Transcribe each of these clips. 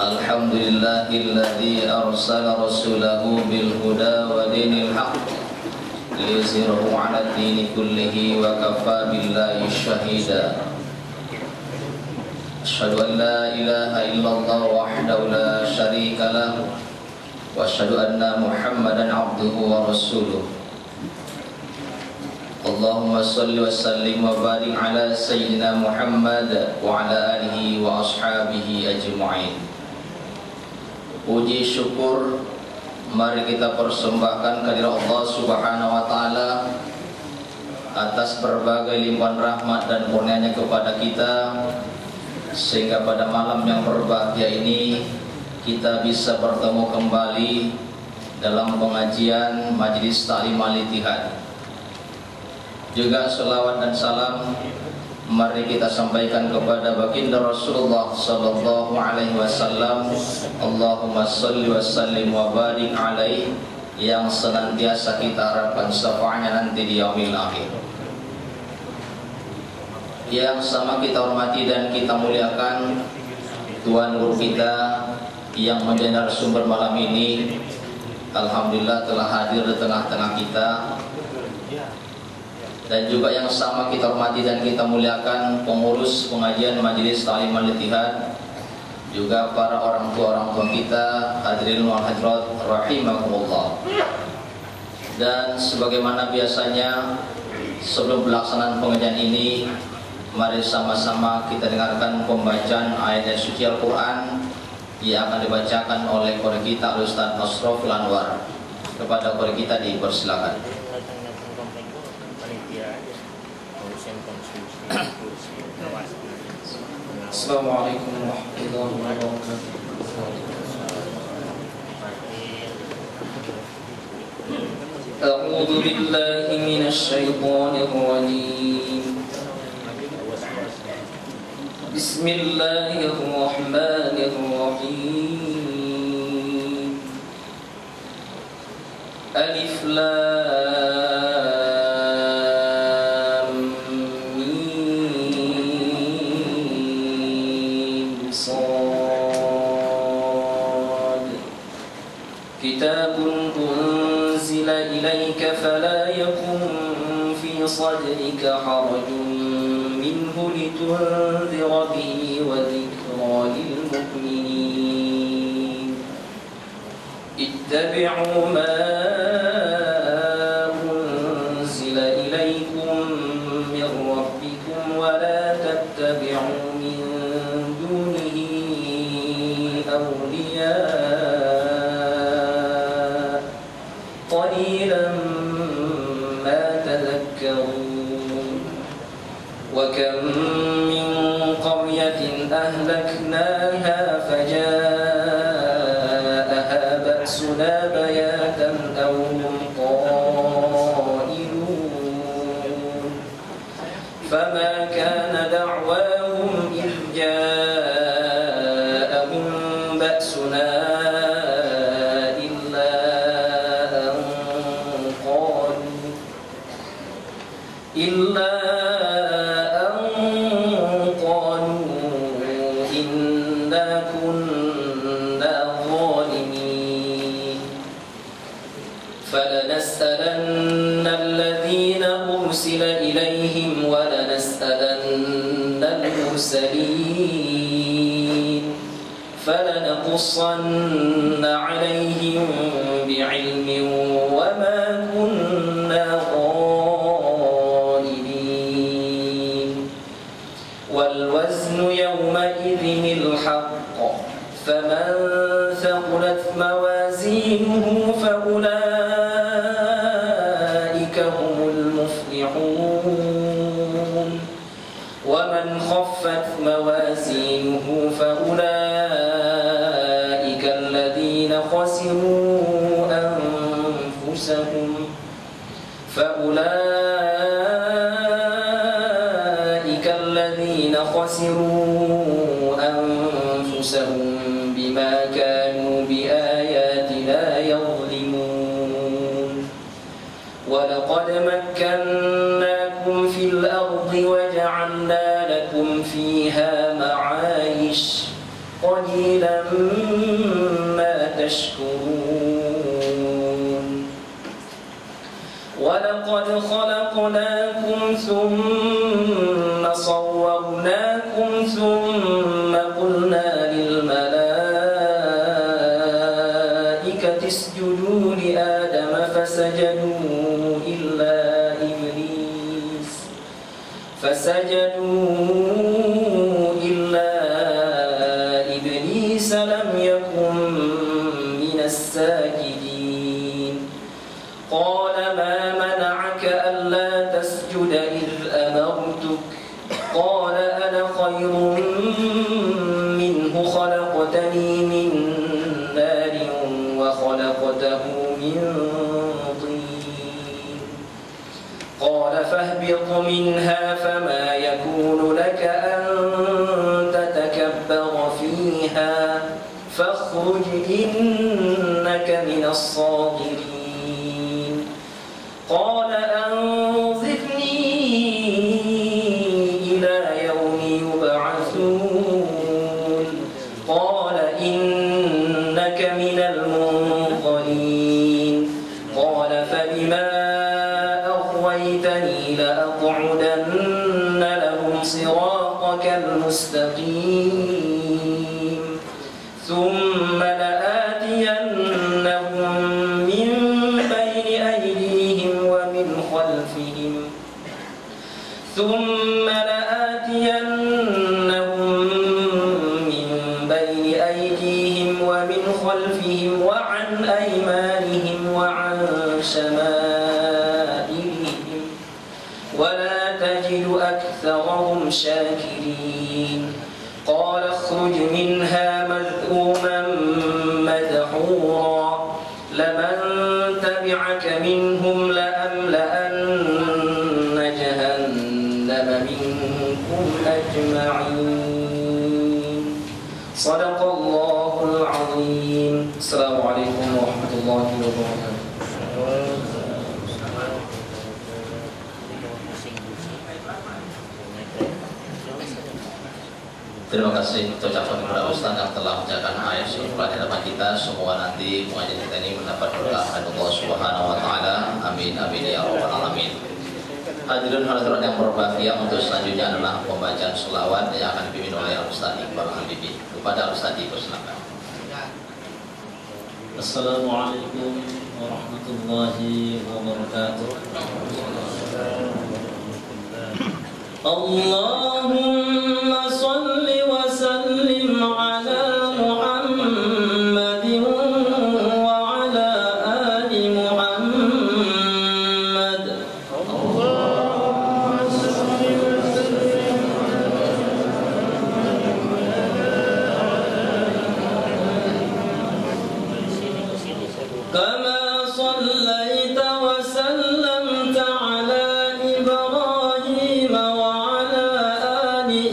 Alhamdulillahilladzi arsala rasulahu bil huda wa dinil haqq liyuzhirahu 'ala dini kullihi wa kafa billahi shahida. Asyhadu an la ilaha illallah wahdahu la syarika lahu wa asyhadu anna Muhammadan 'abduhu wa rasuluh. Allahumma salli wa sallim wa barik ala sayyidina Muhammad wa ala alihi wa ashabihi ajma'in. Puji syukur mari kita persembahkan kehadirat Allah Subhanahu wa taala atas berbagai limpahan rahmat dan kurnia-Nya kepada kita, sehingga pada malam yang berbahagia ini kita bisa bertemu kembali dalam pengajian Majelis Ta'lim Al-Ittihad. Juga selawat dan salam mari kita sampaikan kepada baginda Rasulullah sallallahu alaihi wasallam. Allahumma shalli wa sallim wa barik alaihi, yang senantiasa kita harapkan syafaatnya nanti di yaumil akhir. Yang sama kita hormati dan kita muliakan Tuhan Guru kita yang menjadi narasumber malam ini, alhamdulillah telah hadir di tengah-tengah kita. Dan juga yang sama kita hormati dan kita muliakan pengurus pengajian Majelis Ta'lim Al-Ittihad, juga para orang tua kita, hadirin wal hadirat rahimakumullah. Dan sebagaimana biasanya sebelum pelaksanaan pengajian ini, mari sama-sama kita dengarkan pembacaan ayat suci Al-Quran yang akan dibacakan oleh qori kita Ustaz Ashraful Anwar. Kepada qori kita dipersilakan. Assalamualaikum warahmatullahi wabarakatuh. A'udzu billahi minasy syaithanir rajim. Bismillahirrahmanirrahim. Alif Lam فلا يكن في صدرك حرج منه لتنذر به وذكرى للمؤمنين. اتبعوا ما أنزل إليكم من ربكم ولا تتبعوا من دونه أولياء قليلا وكم من قرية أهلكناها فجاءها بأسنا بياتا أو هم قائلون فما كان دعواهم إذ جاءهم بأسنا إلا أن قالوا إنا كنا ظالمين. فلنسألن الذين أرسل إليهم ولنسألن المرسلين فلنقصن عليهم بعلم وما كنا والوزن يومئذ الحق فمن ثقلت موازينه فأولئك هم المفلحون ومن خفت موازينه فأولئك الذين خسروا أنفسهم خسروا أنفسهم بما كانوا بآياتنا يظلمون. ولقد مكناكم في الأرض وجعلنا لكم فيها معايش قليلا ما تشكرون ولقد خلقناكم ثم صورناكم ثم قلنا للملائكة اسجدوا لآدم فسجدوا إلا إبليس لم يكن من الساجدين قال ما منعك ألا تسجد إذ أمرتك قال أنا خير منه خلقتني من نار وخلقته من طين قال فاهبط منها فما يكون لك أن تتكبر فيها فاخرج إنك من الصاغرين قال أنظرني إلى يوم يبعثون قال إنك من المنظرين قال فبما أغويتني لأقعدن لهم صراطك المستقيم ثم لآتينهم من بين أيديهم ومن خلفهم وعن أيمانهم وعن شمائلهم ولا تجد أكثرهم شاكرين قال اخرج منها مذءوما مدحورا لمن تبعك منهم لأملأن جهنم منكم أجمعين صدق الله العظيم. السلام عليكم ورحمة الله وبركاته. Terima kasih ucapan kepada Ustaz yang telah menjalankan ayat surah di hadapan kita. Semua nanti pengajian kita ini mendapat berkah dari Allah Subhanahu wa taala. Amin amin ya rabbal alamin. Hadirin hadirat yang berbahagia, untuk selanjutnya adalah pembacaan selawat yang akan dipimpin oleh Ustaz Iqbal Al-Bibi. Kepada Ustaz Iqbal, silakan. Assalamualaikum warahmatullahi wabarakatuh. Allahumma salli wa sallim ala Muhammadin wa ala ali Muhammad. Allahumma salli wa sallim kama sallaita wa sallamta ala Ibrahim wa ala ali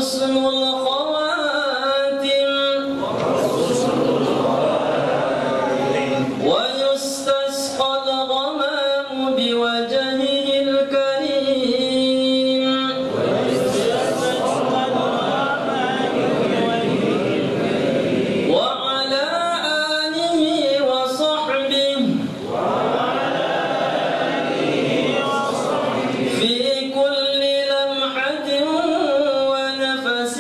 وحسن الخواتم ويستسقى الغمام بوجهه الكريم وعلى آله وصحبه في كل لمحة ونفس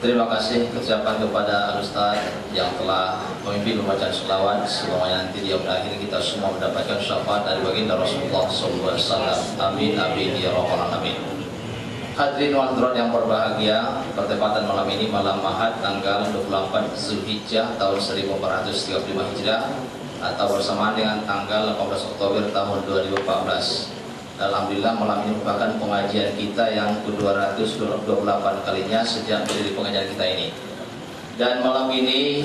Terima kasih ucapan kepada Al-Ustaz yang telah memimpin pembacaan selawat. Semoga nanti di akhir kita semua mendapatkan syafaat dari baginda Rasulullah SAW. Amin amin ya rabbal alamin. Hadirin wal hadirat yang berbahagia, pertepatan malam ini malam Ahad tanggal 28 Zulhijjah tahun 1435 Hijriah atau bersamaan dengan tanggal 18 Oktober tahun 2014. Alhamdulillah malam ini merupakan pengajian kita yang ke-228 kalinya sejak berdiri pengajian kita ini. Dan malam ini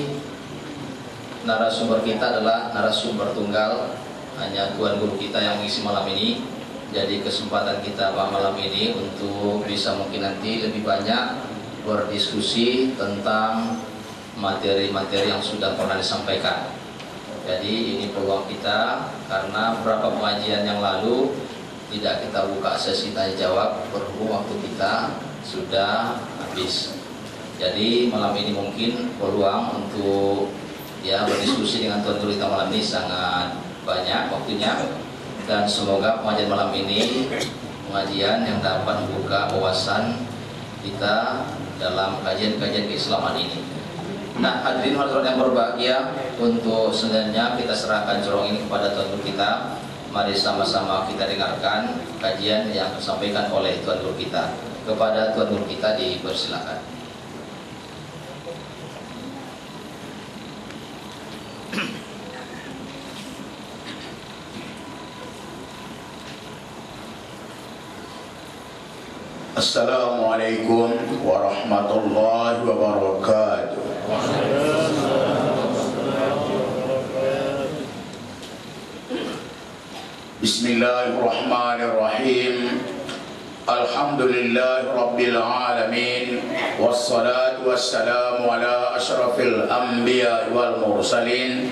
narasumber kita adalah narasumber tunggal, hanya tuan guru kita yang mengisi malam ini. Jadi kesempatan kita malam ini untuk bisa mungkin nanti lebih banyak berdiskusi tentang materi-materi yang sudah pernah disampaikan. Jadi ini peluang kita karena beberapa pengajian yang lalu tidak kita buka sesi tanya jawab berhubung waktu kita sudah habis. Jadi malam ini mungkin peluang untuk berdiskusi dengan tuan guru kita malam ini sangat banyak waktunya, dan semoga pengajian malam ini pengajian yang dapat membuka wawasan kita dalam kajian-kajian keislaman ini. Nah, hadirin hadirat yang berbahagia, untuk selanjutnya kita serahkan corong ini kepada tuan guru kita. Mari sama-sama kita dengarkan kajian yang disampaikan oleh tuan guru kita. Kepada tuan guru kita dipersilakan. Assalamualaikum warahmatullahi wabarakatuh. Bismillahirrahmanirrahim. Alhamdulillahi rabbil alamin. Wassalatu wassalamu ala asyrafil anbiya wal mursalin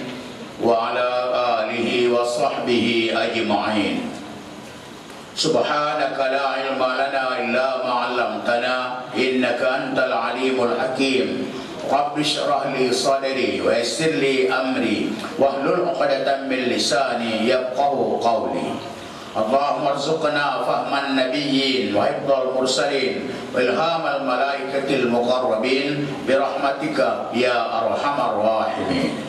wa ala alihi wa sahbihi ajma'in. Subhanaka la ilma lana illa ma 'allamtana innaka antal alimul hakim. Rabbi shrah li sadri wa yassir li amri wahlul 'uqdatam min lisani yafqahu qawli. Allahumma arzuqna fahman nabiyyin wa hifdzal mursalin wa ilhamal malaikatil muqarrabin bi rahmatika ya arhamar rahimin.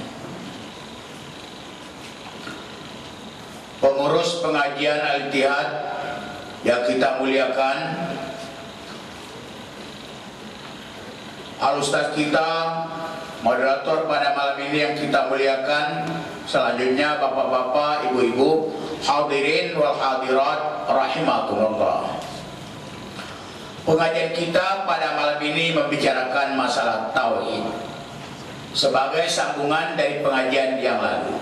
Pengurus pengajian Al-Ittihad yang kita muliakan, Al-Ustaz kita, moderator pada malam ini yang kita muliakan, selanjutnya bapak-bapak, ibu-ibu, hadirin wal hadirat rahimakumullah. Pengajian kita pada malam ini membicarakan masalah tauhid sebagai sambungan dari pengajian yang lalu.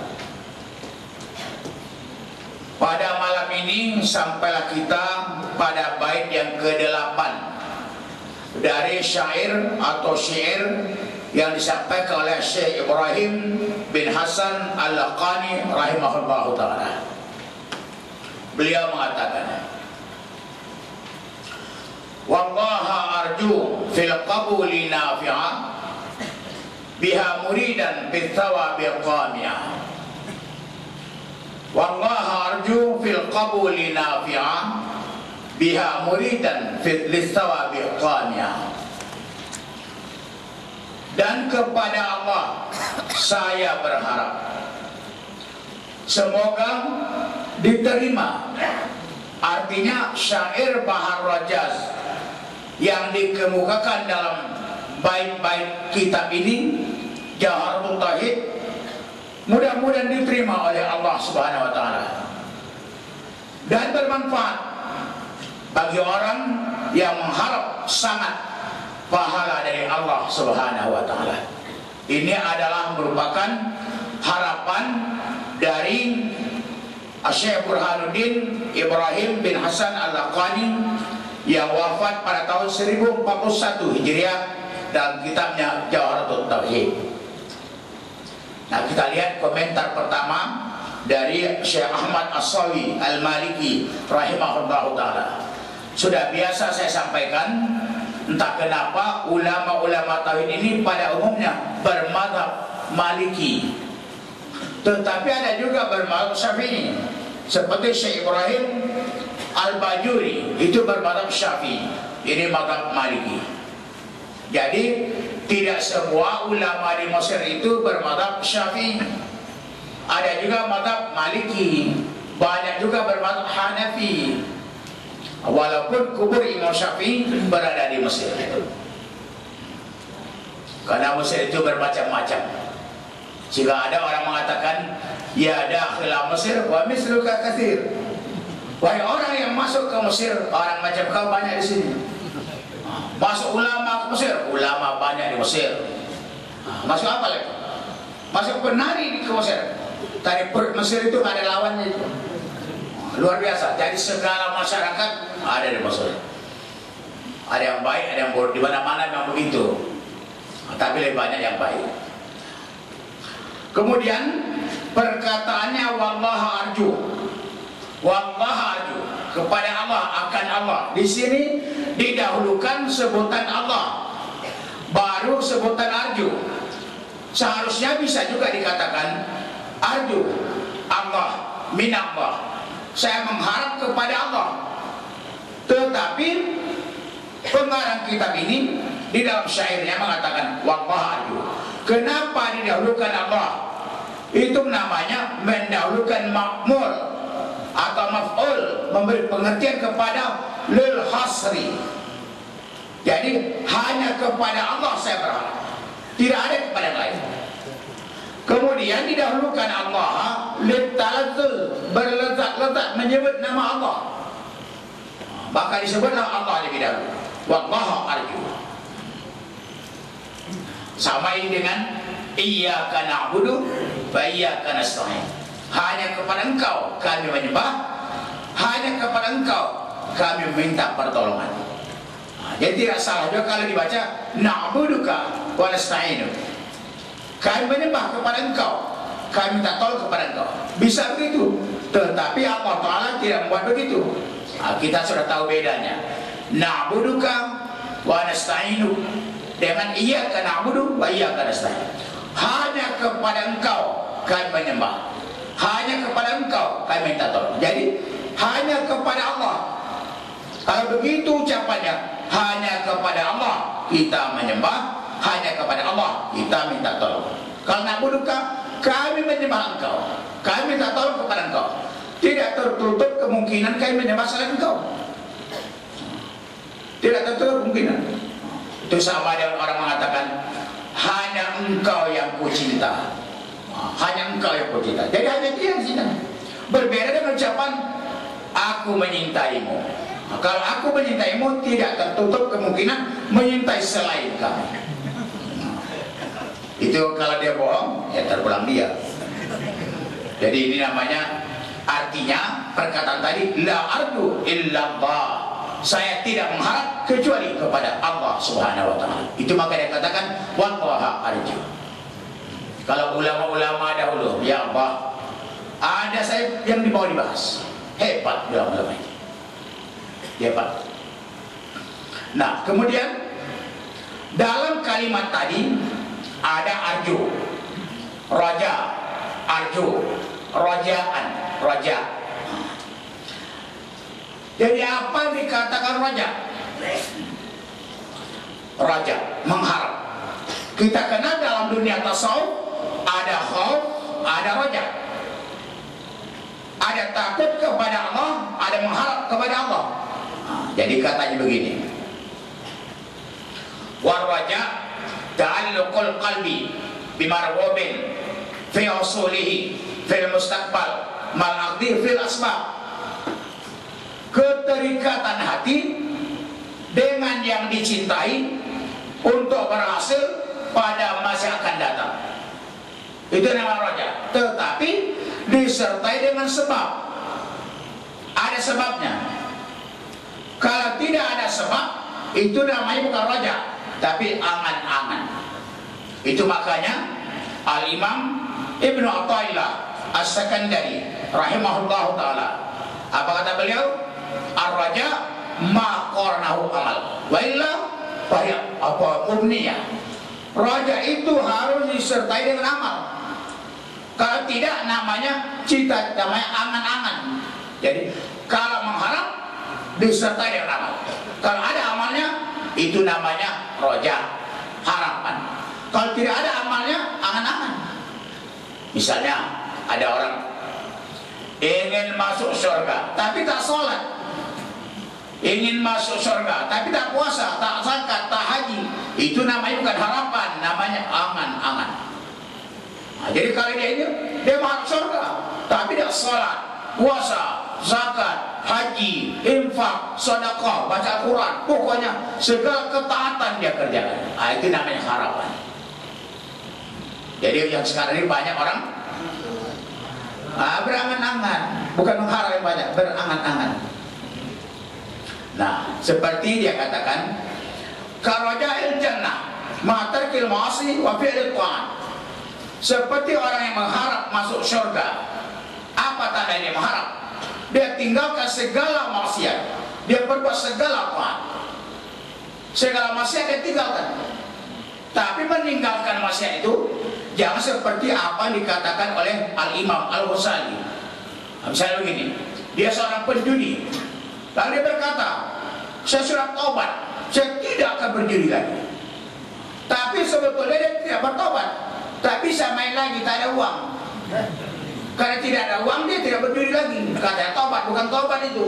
Pada malam ini sampailah kita pada bait yang ke-8 dari syair atau syair yang disampaikan oleh Syekh Ibrahim bin Hasan Al-Laqani rahimahullahu ta'ala. Beliau mengatakan, wallaha arju fil qabuli nafi'a biha muridan fit thawabi qami'a. Wallaha arju fil qabuli nafi'a biha muridan fit thawabi qami'a. Dan kepada Allah saya berharap semoga diterima. Artinya syair Bahar Rajaz yang dikemukakan dalam bait-bait kitab ini, Jawharatul Tauhid, mudah-mudahan diterima oleh Allah Subhanahu wa taala dan bermanfaat bagi orang yang mengharap sangat pahala dari Allah Subhanahu wa taala. Ini adalah merupakan harapan dari Syekh Burhanuddin Ibrahim bin Hasan Al-Laqani yang wafat pada tahun 1041 Hijriah dalam kitabnya Jawharatul Tauhid. Nah, kita lihat komentar pertama dari Syekh Ahmad As-Sawi Al-Maliki rahimahullahu ta'ala. Sudah biasa saya sampaikan, entah kenapa ulama-ulama tauhid ini pada umumnya bermadzhab Maliki, tetapi ada juga bermadzhab Syafi'i, seperti Syekh Ibrahim Al-Bajuri itu bermadzhab Syafi'i, ini madzhab Maliki. Jadi tidak semua ulama di Mesir itu bermadzhab Syafi'i. Ada juga mazhab Maliki, banyak juga bermadzhab Hanafi. Walaupun kubur Imam Syafi'i berada di Mesir. Karena Mesir itu bermacam-macam. Jika ada orang mengatakan, ya dakhila Mesir wa misluka katsir. Wahai orang yang masuk ke Mesir, orang macam kau banyak di sini. Masuk ulama ke Mesir, ulama banyak di Mesir. Masuk apa lagi? Masuk penari ke Mesir. Tari perut Mesir itu ada lawannya itu. Luar biasa. Jadi segala masyarakat ada di Mesir. Ada yang baik, ada yang buruk. Di mana-mana memang begitu. Tapi lebih banyak yang baik. Kemudian perkataannya wallaha arju. Wallaha arju, kepada Allah, akan Allah. Di sini didahulukan sebutan Allah, baru sebutan arju. Seharusnya bisa juga dikatakan arju Allah, minallah, saya mengharap kepada Allah. Tetapi pengarang kitab ini di dalam syairnya mengatakan wallaha arju. Kenapa didahulukan Allah? Itu namanya mendahulukan makmul atau maf'ul, memberi pengertian kepada lil hasri. Jadi hanya kepada Allah saya berharap, tidak ada kepada yang lain. Kemudian didahulukan Allah lil talazzul, berlezat-lezat menyebut nama Allah, maka disebutlah Allah lebih dahulu. Wallahu arju. Sama ini dengan iyyaka na'budu wa iyyaka nasta'in. Hanya kepada Engkau kami menyembah, hanya kepada Engkau kami meminta pertolongan. Jadi tidak salah juga kalau dibaca na'buduka wa nasta'inu. Kami menyembah kepada Engkau, kami minta tolong kepada Engkau. Bisa begitu. Tetapi Allah Ta'ala tidak membuat begitu. Kita sudah tahu bedanya. Na'buduka wa nasta'inu dengan iyyaka na'budu wa iyyaka nasta'in. Hanya kepada Engkau kami menyembah, hanya kepada Engkau kami minta tolong. Jadi hanya kepada Allah. Kalau begitu ucapannya, hanya kepada Allah kita menyembah, hanya kepada Allah kita minta tolong. Kalau na'buduka, kami menyembah Engkau, kami minta tolong kepada Engkau. Tidak tertutup kemungkinan kami menyembah selain Engkau. Tidak tertutup kemungkinan. Itu sama dengan orang mengatakan hanya Engkau yang kucinta, hanya Engkau yang kucinta. Jadi hanya dia yang cinta. Berbeda dengan ucapan aku menyintaimu. Kalau aku menyintaimu, tidak tertutup kemungkinan menyintai selain kami. Itu kalau dia bohong, ya terpulang dia. Jadi ini namanya, artinya perkataan tadi la arju illallah, saya tidak mengharap kecuali kepada Allah Subhanahu wa ta'ala. Itu maka dia katakan wallaha arju. Kalau ulama-ulama dahulu, ya Allah, ada saya yang dibawa dibahas. Hebat ulama-ulama ini. Hebat. Nah, kemudian dalam kalimat tadi ada arju, raja, arju, rajaan, raja. Jadi apa dikatakan raja? Raja, mengharap. Kita kenal dalam dunia tasawuf ada khauf, ada raja. Ada takut kepada Allah, ada mengharap kepada Allah. Jadi katanya begini. War raja ta'alluqul qalbi bimarwubin fi usulihi fil mustaqbal mal aqdi fil asbab. Keterikatan hati dengan yang dicintai untuk berhasil pada masa akan datang. Itu nama raja. Tetapi disertai dengan sebab. Ada sebabnya. Kalau tidak ada sebab, itu namanya bukan raja, tapi angan-angan. Itu makanya Al-Imam Ibnu Athaillah As-Sakandari rahimahullah ta'ala, apa kata beliau? Ar-raja ma qarnahu amal wa illa fahya apa umniyah. Raja itu harus disertai dengan amal. Kalau tidak namanya cita, namanya angan-angan. Jadi kalau mengharap disertai dengan amal. Kalau ada amalnya itu namanya roja, harapan. Kalau tidak ada amalnya, angan-angan. Misalnya ada orang ingin masuk surga tapi tak sholat, ingin masuk surga tapi tak puasa, tak zakat, tak haji, itu namanya bukan harapan, namanya angan-angan. Nah, jadi kalau dia masuk surga tapi tidak sholat, puasa, zakat, haji, infak, sedekah, baca Quran, pokoknya segala ketaatan dia kerjakan. Nah, itu namanya harapan. Jadi yang sekarang ini banyak orang berangan-angan, bukan mengharap yang banyak, berangan-angan. Nah, seperti dia katakan, karaja'il jannah ma'tarkil ma'asi wa fi'lit ta'at. Seperti orang yang mengharap masuk surga. Apa tanda dia mengharap? Dia tinggalkan segala maksiat, dia berbuat segala taat. Segala maksiat dia tinggalkan. Tapi meninggalkan maksiat itu jangan seperti apa yang dikatakan oleh Al-Imam Al-Ghazali. Misalnya begini, dia seorang penjudi, lalu dia berkata, saya sudah taubat, saya tidak akan berjudi lagi. Tapi sebetulnya dia tidak bertobat, tapi saya main lagi, tak ada uang. Karena tidak ada uang, dia tidak berjudi lagi. Katanya tobat, bukan tobat itu.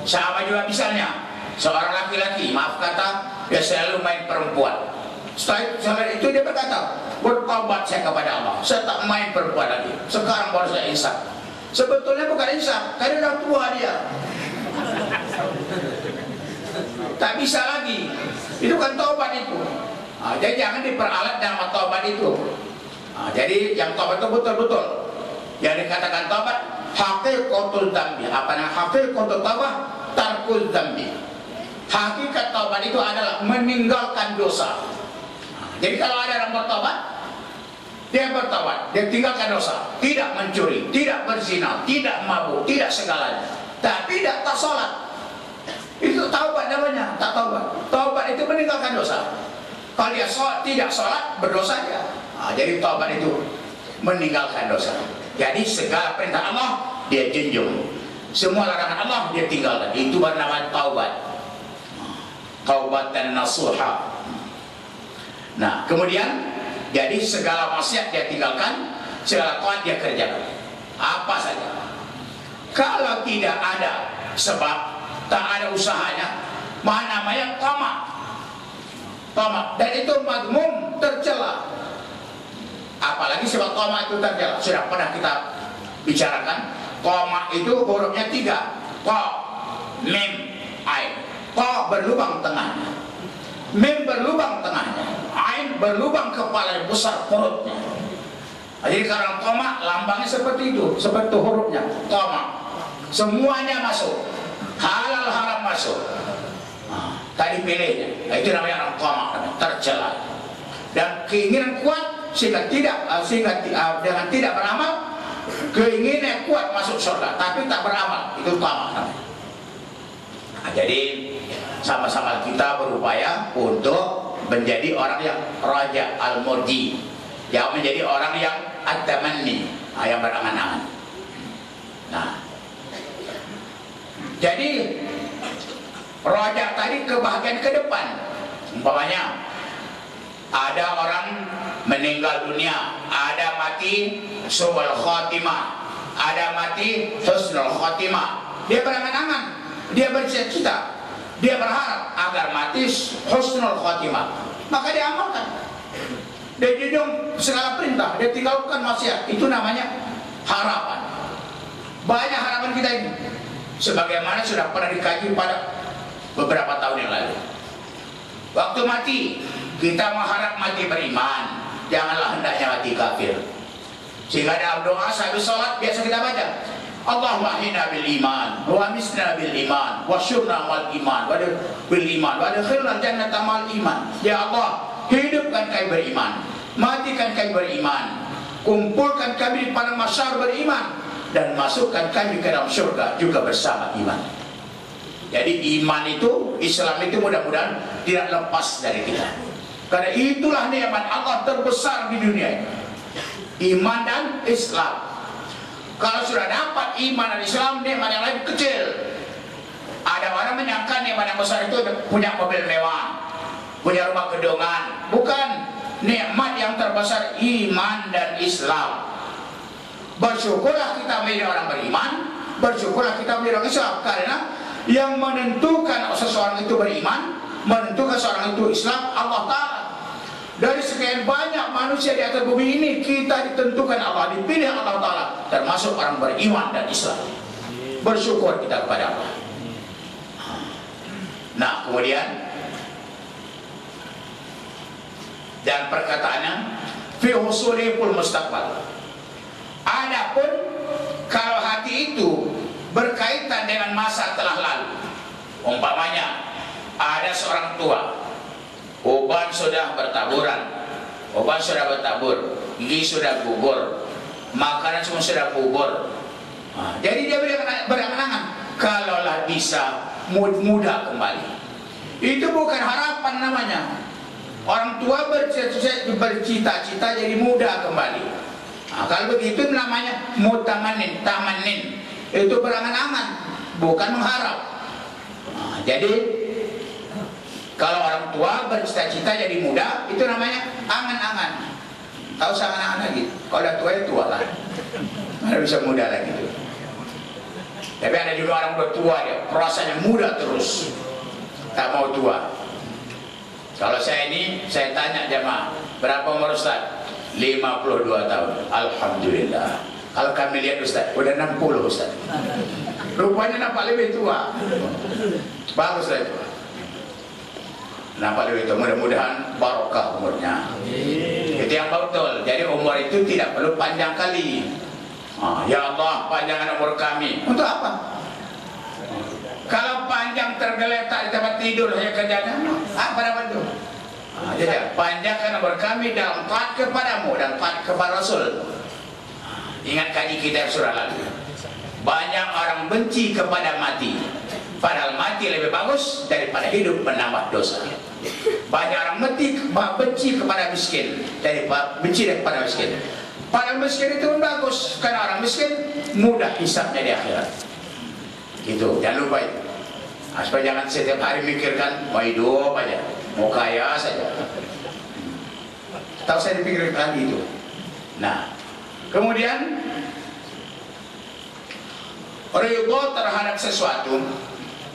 Sama juga misalnya seorang laki-laki, maaf kata, dia selalu main perempuan. Setelah itu dia berkata, bertobat saya kepada Allah, saya tak main perempuan lagi. Sekarang baru saya insaf. Sebetulnya bukan insaf, karena sudah tua dia, tak bisa lagi. Itu kan tobat itu. Jadi jangan diperalat nama tobat itu. Jadi yang tobat itu betul-betul yang dikatakan tobat, haqiqatul dzambi. Apa namanya haqiqatul taubat? Tarkul dzambi. Hakikat taubat itu adalah meninggalkan dosa. Jadi kalau ada orang bertobat, dia tinggalkan dosa, tidak mencuri, tidak berzina, tidak mabuk, tidak segalanya, tapi tidak tak sholat. Itu taubat namanya, tak taubat. Taubat itu meninggalkan dosa. Kalau dia tidak sholat, berdosa dia. Jadi taubat itu meninggalkan dosa. Jadi segala perintah Allah dia junjung, semua larangan Allah dia tinggalkan. Itu bernama taubat. Taubatan nasuha. Nah, kemudian jadi segala maksiat dia tinggalkan, segala taat dia kerjakan. Apa saja. Kalau tidak ada sebab, tak ada usahanya, mana namanya tamak. Tamak, dan itu madmum, tercela. Apalagi sebab tamak itu tercela. Sudah pernah kita bicarakan. Tamak itu hurufnya 3. Ta, mim, ain. Ta berlubang tengahnya, mim berlubang tengahnya, ain berlubang kepala yang besar perutnya. Jadi karena tamak lambangnya seperti itu, seperti hurufnya tamak. Semuanya masuk, halal haram masuk. Tadi pilihnya, itu namanya orang tamak, tercela. Dan keinginan kuat sehingga dengan tidak beramal, keinginan kuat masuk surga tapi tak beramal, itu tamak namanya. Jadi sama-sama kita berupaya untuk menjadi orang yang raja al-murji, yang menjadi orang yang at-tamanni, yang berangan-angan. Nah, jadi raja tadi kebahagiaan ke depan. Umpamanya ada orang meninggal dunia, ada mati su'ul khatimah, ada mati husnul khatimah. Dia berangan-angan, dia bercita-cita, dia berharap agar mati husnul khatimah, maka dia amalkan. Dia junjung segala perintah, dia tinggalkan maksiat. Itu namanya harapan. Banyak harapan kita ini, sebagaimana sudah pernah dikaji pada beberapa tahun yang lalu. Waktu mati, kita mengharap mati beriman, janganlah hendaknya mati kafir. Sehingga dalam doa habis sholat biasa kita baca, Allahumma ahyina bil iman wa amisna bil iman wa syurna wal iman wa bil iman wa adkhilna jannata mal iman. Ya Allah, hidupkan kami beriman, matikan kami beriman, kumpulkan kami di padang mahsyar beriman, dan masukkan kami ke dalam surga juga bersama iman. Jadi iman itu, Islam itu mudah-mudahan tidak lepas dari kita, karena itulah nikmat Allah terbesar di dunia ini, iman dan Islam. Kalau sudah dapat iman dan Islam, nikmat yang lain kecil. Ada orang menyangka nikmat yang besar itu punya mobil mewah, punya rumah gedongan. Bukan. Nikmat yang terbesar iman dan Islam. Bersyukurlah kita menjadi orang beriman, bersyukurlah kita menjadi orang Islam, karena yang menentukan seseorang itu beriman, menentukan seorang itu Islam, Allah Ta'ala. Dari sekian banyak manusia di atas bumi ini, kita ditentukan Allah, dipilih Allah Ta'ala, termasuk orang beriman dan Islam. Bersyukur kita kepada Allah. Nah, kemudian dan perkataannya fi husulihul mustaqbal. Adapun kalau hati itu berkaitan dengan masa telah lalu, umpamanya ada seorang tua, uban sudah bertaburan, uban sudah bertabur, gigi sudah gugur, makanan semua sudah gugur. Jadi dia berangan-angan, kalaulah bisa muda kembali. Itu bukan harapan namanya. Orang tua bercita-cita jadi muda kembali. Kalau begitu namanya mutamanin, tamanin. Itu berangan-angan, bukan mengharap. Jadi kalau orang tua bercita-cita jadi muda, itu namanya angan-angan. Tahu angan-angan lagi. Kalau udah tua ya tua lah. Mana bisa muda lagi tuh. Tapi ada juga orang udah tua dia, rasanya muda terus, tak mau tua. Kalau saya ini, saya tanya jamaah, berapa umur Ustaz? 52 tahun. Alhamdulillah. Kalau kami lihat Ustaz, udah 60 Ustaz. Rupanya nampak lebih tua. Bagus lah itu. Nampak lebih tua. Mudah-mudahan barokah umurnya. Itu yang betul. Jadi umur itu tidak perlu panjang kali. Ya Allah, panjangkan umur kami. Untuk apa? Kalau panjang tergeletak di tempat tidur hanya kerjanya, apa dapat itu? Jadi panjangkan umur kami dalam taat kepadamu dan taat kepada Rasul. Ingat kaji kita yang surah lalu. Banyak orang benci kepada mati, padahal mati lebih bagus daripada hidup menambah dosa. Banyak orang benci kepada miskin, benci daripada miskin. Padahal miskin itu bagus, karena orang miskin mudah hisabnya di akhirat. Itu jangan lupa itu. Supaya jangan setiap hari mikirkan mau hidup aja, mau kaya saja. Tahu saya dipikirkan itu. Nah, kemudian ridho terhadap sesuatu,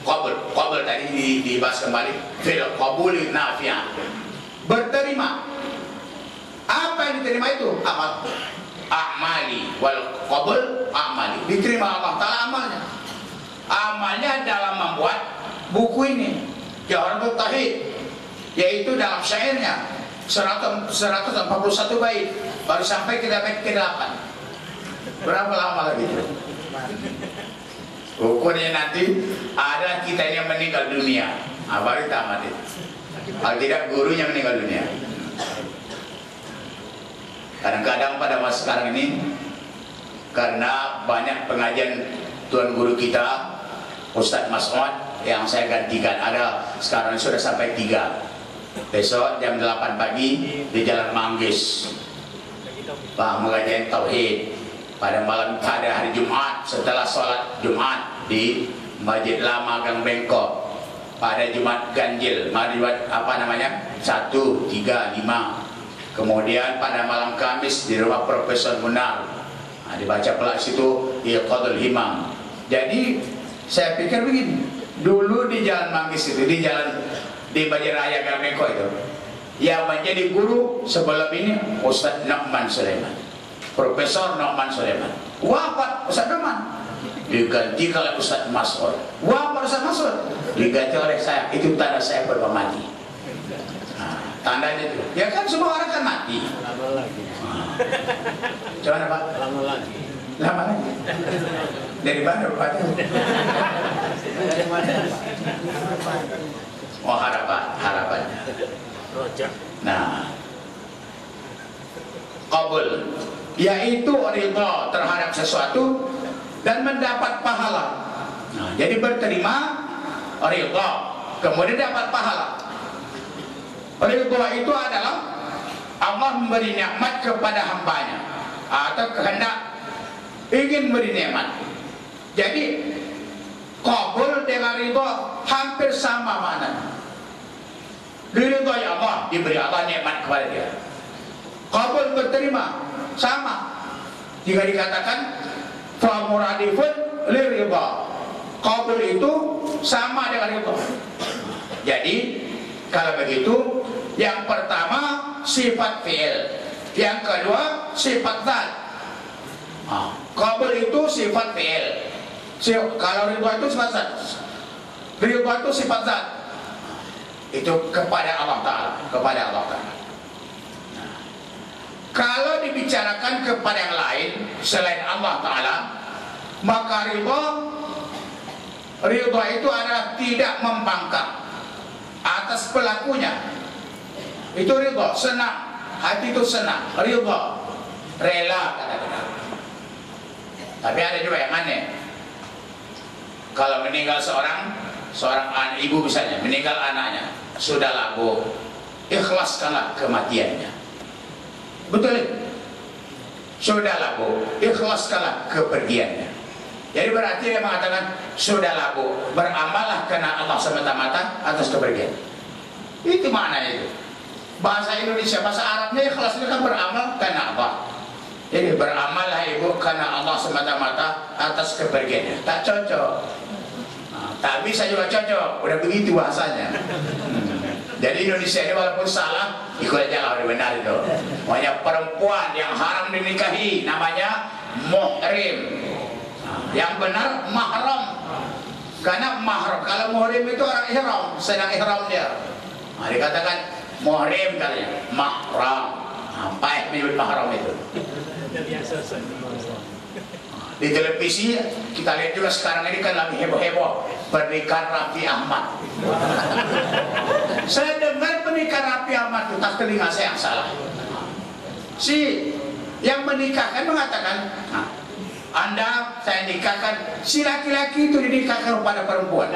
qabul tadi dibahas kembali, fil qabuli nafi'ah. Berterima. Apa yang diterima itu? Amal. Amali wal qabul amali. Diterima Allah Ta'ala amalnya. Amalnya dalam membuat buku ini Jawharatul Tauhid, yaitu dalam syairnya 141 bait, baru sampai kita bait ke-8. Berapa lama lagi itu? Ukurnya nanti ada kita yang meninggal dunia, baru tamat itu. Kalau tidak gurunya meninggal dunia. Kadang-kadang pada masa sekarang ini, karena banyak pengajian tuan guru kita Ustadz Mas'ud yang saya gantikan, ada sekarang sudah sampai 3. Besok jam 8 pagi di Jalan Manggis, mengajian tauhid. Pada malam pada hari Jumat setelah sholat Jumat di Masjid Lama Gang Bengkok. Pada Jumat Ganjil, apa namanya? 1, 3, 5. Kemudian pada malam Kamis di rumah Profesor Munar, dibaca pelak situ Iqadul Himam. Jadi saya pikir begini, dulu di Jalan Manggis itu, di Masjid Raya Gang Bengkok itu, yang menjadi guru sebelum ini Ustadz Nu'man Sulaiman, Profesor Nu'man Sulaiman. Wafat Ustadz Nu'man, diganti oleh Ustadz Mas'ud. Wafat Ustadz Mas'ud, diganti oleh saya. Itu tanda saya berubah mati. Tandanya itu, ya kan semua orang kan mati. Lama lagi. Coba Pak? Lama lagi. Lama lagi. Dari mana Pak? Dari mana? Oh harapannya. Rojak. Nah, qabul, yaitu ridha terhadap sesuatu dan mendapat pahala. Nah, jadi berterima, ridha, kemudian dapat pahala. Ridha itu adalah Allah memberi nikmat kepada hambanya atau kehendak ingin beri nikmat. Jadi Qabul dengan ridha hampir sama maknanya. Diridhai Allah, diberi Allah nikmat kepada dia. Qabul berterima sama. Jika dikatakan fa muradifun liridha, qabul itu sama dengan ridha. Jadi kalau begitu, yang pertama sifat fi'il, yang kedua sifat zat. Qabul itu sifat fi'il. Kalau ridha itu sifat zat. Ridha itu sifat zat. Itu kepada Allah Ta'ala, kepada Allah Ta'ala. Kalau dibicarakan kepada yang lain selain Allah Ta'ala, maka ridha itu adalah tidak membangkang atas pelakunya. Itu ridha, senang, hati itu senang, ridha, rela kata-kata. Tapi ada juga yang aneh. Kalau meninggal seorang anak, ibu misalnya meninggal anaknya, sudahlah Bu, ikhlaskanlah kematiannya. Betul? Sudahlah Bu, ikhlaskanlah kepergiannya. Jadi berarti dia mengatakan, sudahlah Bu, beramallah karena Allah semata-mata atas kepergian. Itu maknanya itu. Bahasa Indonesia, bahasa Arabnya ikhlas itu kan beramal karena Allah. Jadi beramallah ibu karena Allah semata-mata atas kepergiannya. Tak cocok. Tak bisa juga cocok. Udah begitu bahasanya. Jadi Indonesia ini walaupun salah, ikut aja lah udah benar itu. Makanya perempuan yang haram dinikahi namanya muhrim. Yang benar mahram. Karena mahram, kalau muhrim itu orang ihram, sedang ihram dia. Dikatakan muhrim katanya, mahram. Apa menyebut mahram itu? Di televisi kita lihat juga sekarang ini kan lagi heboh-heboh pernikahan Raffi Ahmad. Saya dengar pernikahan Raffi Ahmad itu tak telinga saya yang salah. Si yang menikahkan mengatakan, Anda saya nikahkan, si laki-laki itu dinikahkan kepada perempuan.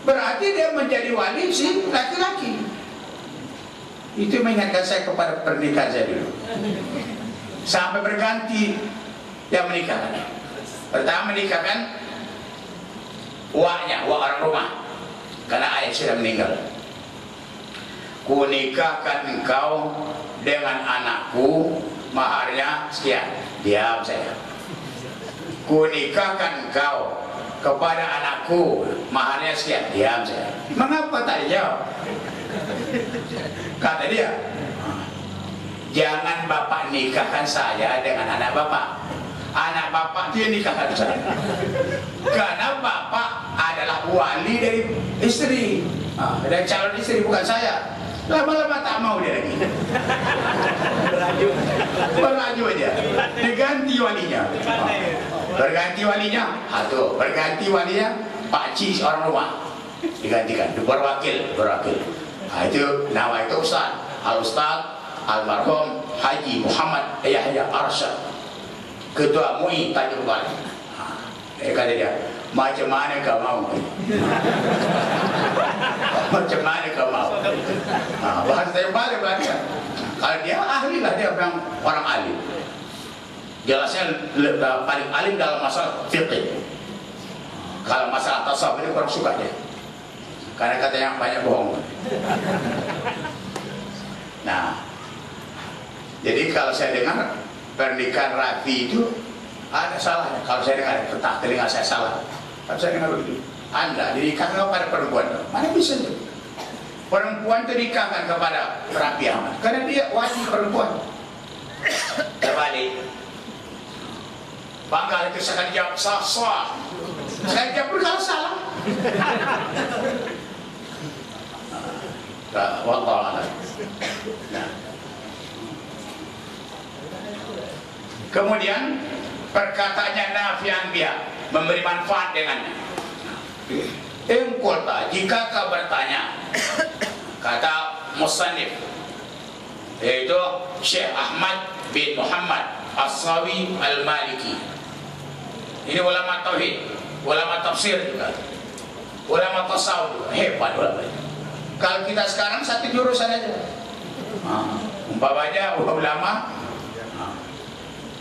Berarti dia menjadi wali si laki-laki. Itu mengingatkan saya kepada pernikahan saya dulu. Sampai berganti yang menikahkan. Pertama menikahkan waknya, wak orang rumah, karena ayah sudah meninggal. Ku nikahkan engkau dengan anakku, maharnya sekian. Diam saya. Ku nikahkan engkau kepada anakku, maharnya sekian. Diam saya. Mengapa tak dijawab? Kata dia, jangan bapak nikahkan saya dengan anak bapak. Anak bapak dia nikahkan saya. Karena bapak adalah wali dari istri, dari calon istri, bukan saya. Lama-lama tak mau dia lagi. Beraju aja. Diganti walinya. Berganti walinya. Berganti walinya Pak Ci orang rumah. Digantikan. Berwakil. Itu nama itu Ustaz. Al-Ustaz Almarhum Haji Muhammad Yahya Arsyad, Ketua MUI Tanjung Balai. Kata dia, macam mana kau mau? Macam mana kau mau? Bahasa Tanjung Balai baca. Kalau dia ahli lah, dia orang alim. Jelasnya paling alim dalam masalah fiqh. Kalau masalah tasawuf ini kurang suka dia. Karena katanya banyak bohong. Nah, jadi kalau saya dengar pernikahan Raffi itu ada salahnya. Kalau saya dengar, petah telinga saya salah. Kalau saya dengar begitu, Anda dinikahkan kepada perempuan, mana bisa itu? Perempuan itu dinikahkan kepada Raffi Ahmad karena dia wajib perempuan. Terbalik. Bangga itu saya akan jawab sah. Saya jawab pun kalau salah. Wallah. Nah. Kemudian perkataannya nafi'an biha, memberi manfaat dengannya. Engkulta, jika kau bertanya, kata musannif, yaitu Syekh Ahmad bin Muhammad As-Sawi Al-Maliki. Ini ulama tauhid, ulama tafsir juga, ulama tasawuf juga, hebat ulama. Kalau kita sekarang satu jurusan aja, umpamanya ulama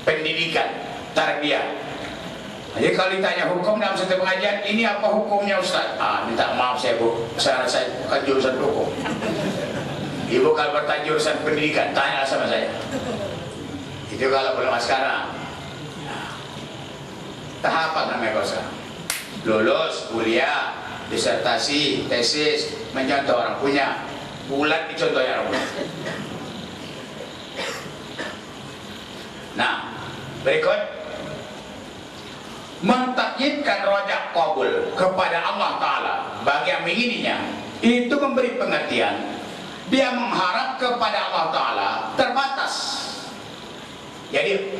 pendidikan, tarbiyah, Jadi kalau ditanya hukum dalam satu pengajian, ini apa hukumnya Ustaz? Minta maaf saya Bu, saya bukan jurusan hukum. Ibu kalau bertanya jurusan pendidikan, tanya sama saya. Itu kalau ulama sekarang. Tahapan namanya sekarang. Lulus, kuliah, disertasi, tesis, mencontoh orang punya. Bulat dicontohnya orang punya. Nah, berikut. Mentakyidkan rojak qabul kepada Allah Ta'ala bagi yang mengingininya, itu memberi pengertian dia mengharap kepada Allah Ta'ala terbatas. Jadi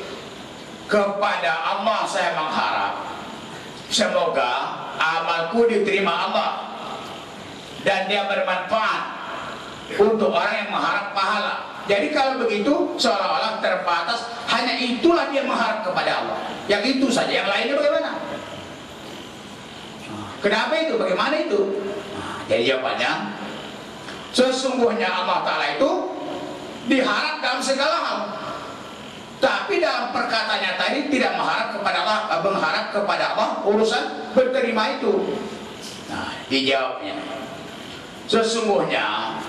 kepada Allah saya mengharap semoga amalku diterima Allah dan dia bermanfaat untuk orang yang mengharap pahala. Jadi kalau begitu seolah-olah terbatas, hanya itulah dia mengharap kepada Allah. Yang itu saja, yang lainnya bagaimana? Kenapa itu? Bagaimana itu? Jadi jawabannya, sesungguhnya Allah Ta'ala itu diharap dalam segala hal. Tapi dalam perkataannya tadi tidak mengharap kepada Allah, mengharap kepada Allah urusan berterima itu. Nah, dijawabnya, sesungguhnya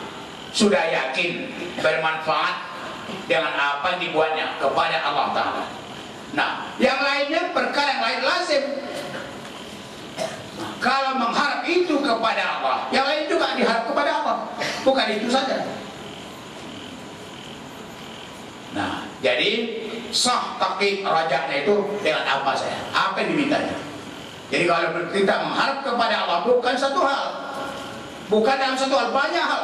sudah yakin bermanfaat dengan apa yang dibuatnya kepada Allah Ta'ala. Nah, yang lainnya perkara yang lain lazim. Kalau mengharap itu kepada Allah, yang lain juga diharap kepada Allah. Bukan itu saja. Nah, jadi sah takyid rajaknya itu dengan apa saya? Apa yang dimintanya? Jadi kalau kita mengharap kepada Allah bukan satu hal, bukan dalam satu hal, banyak hal.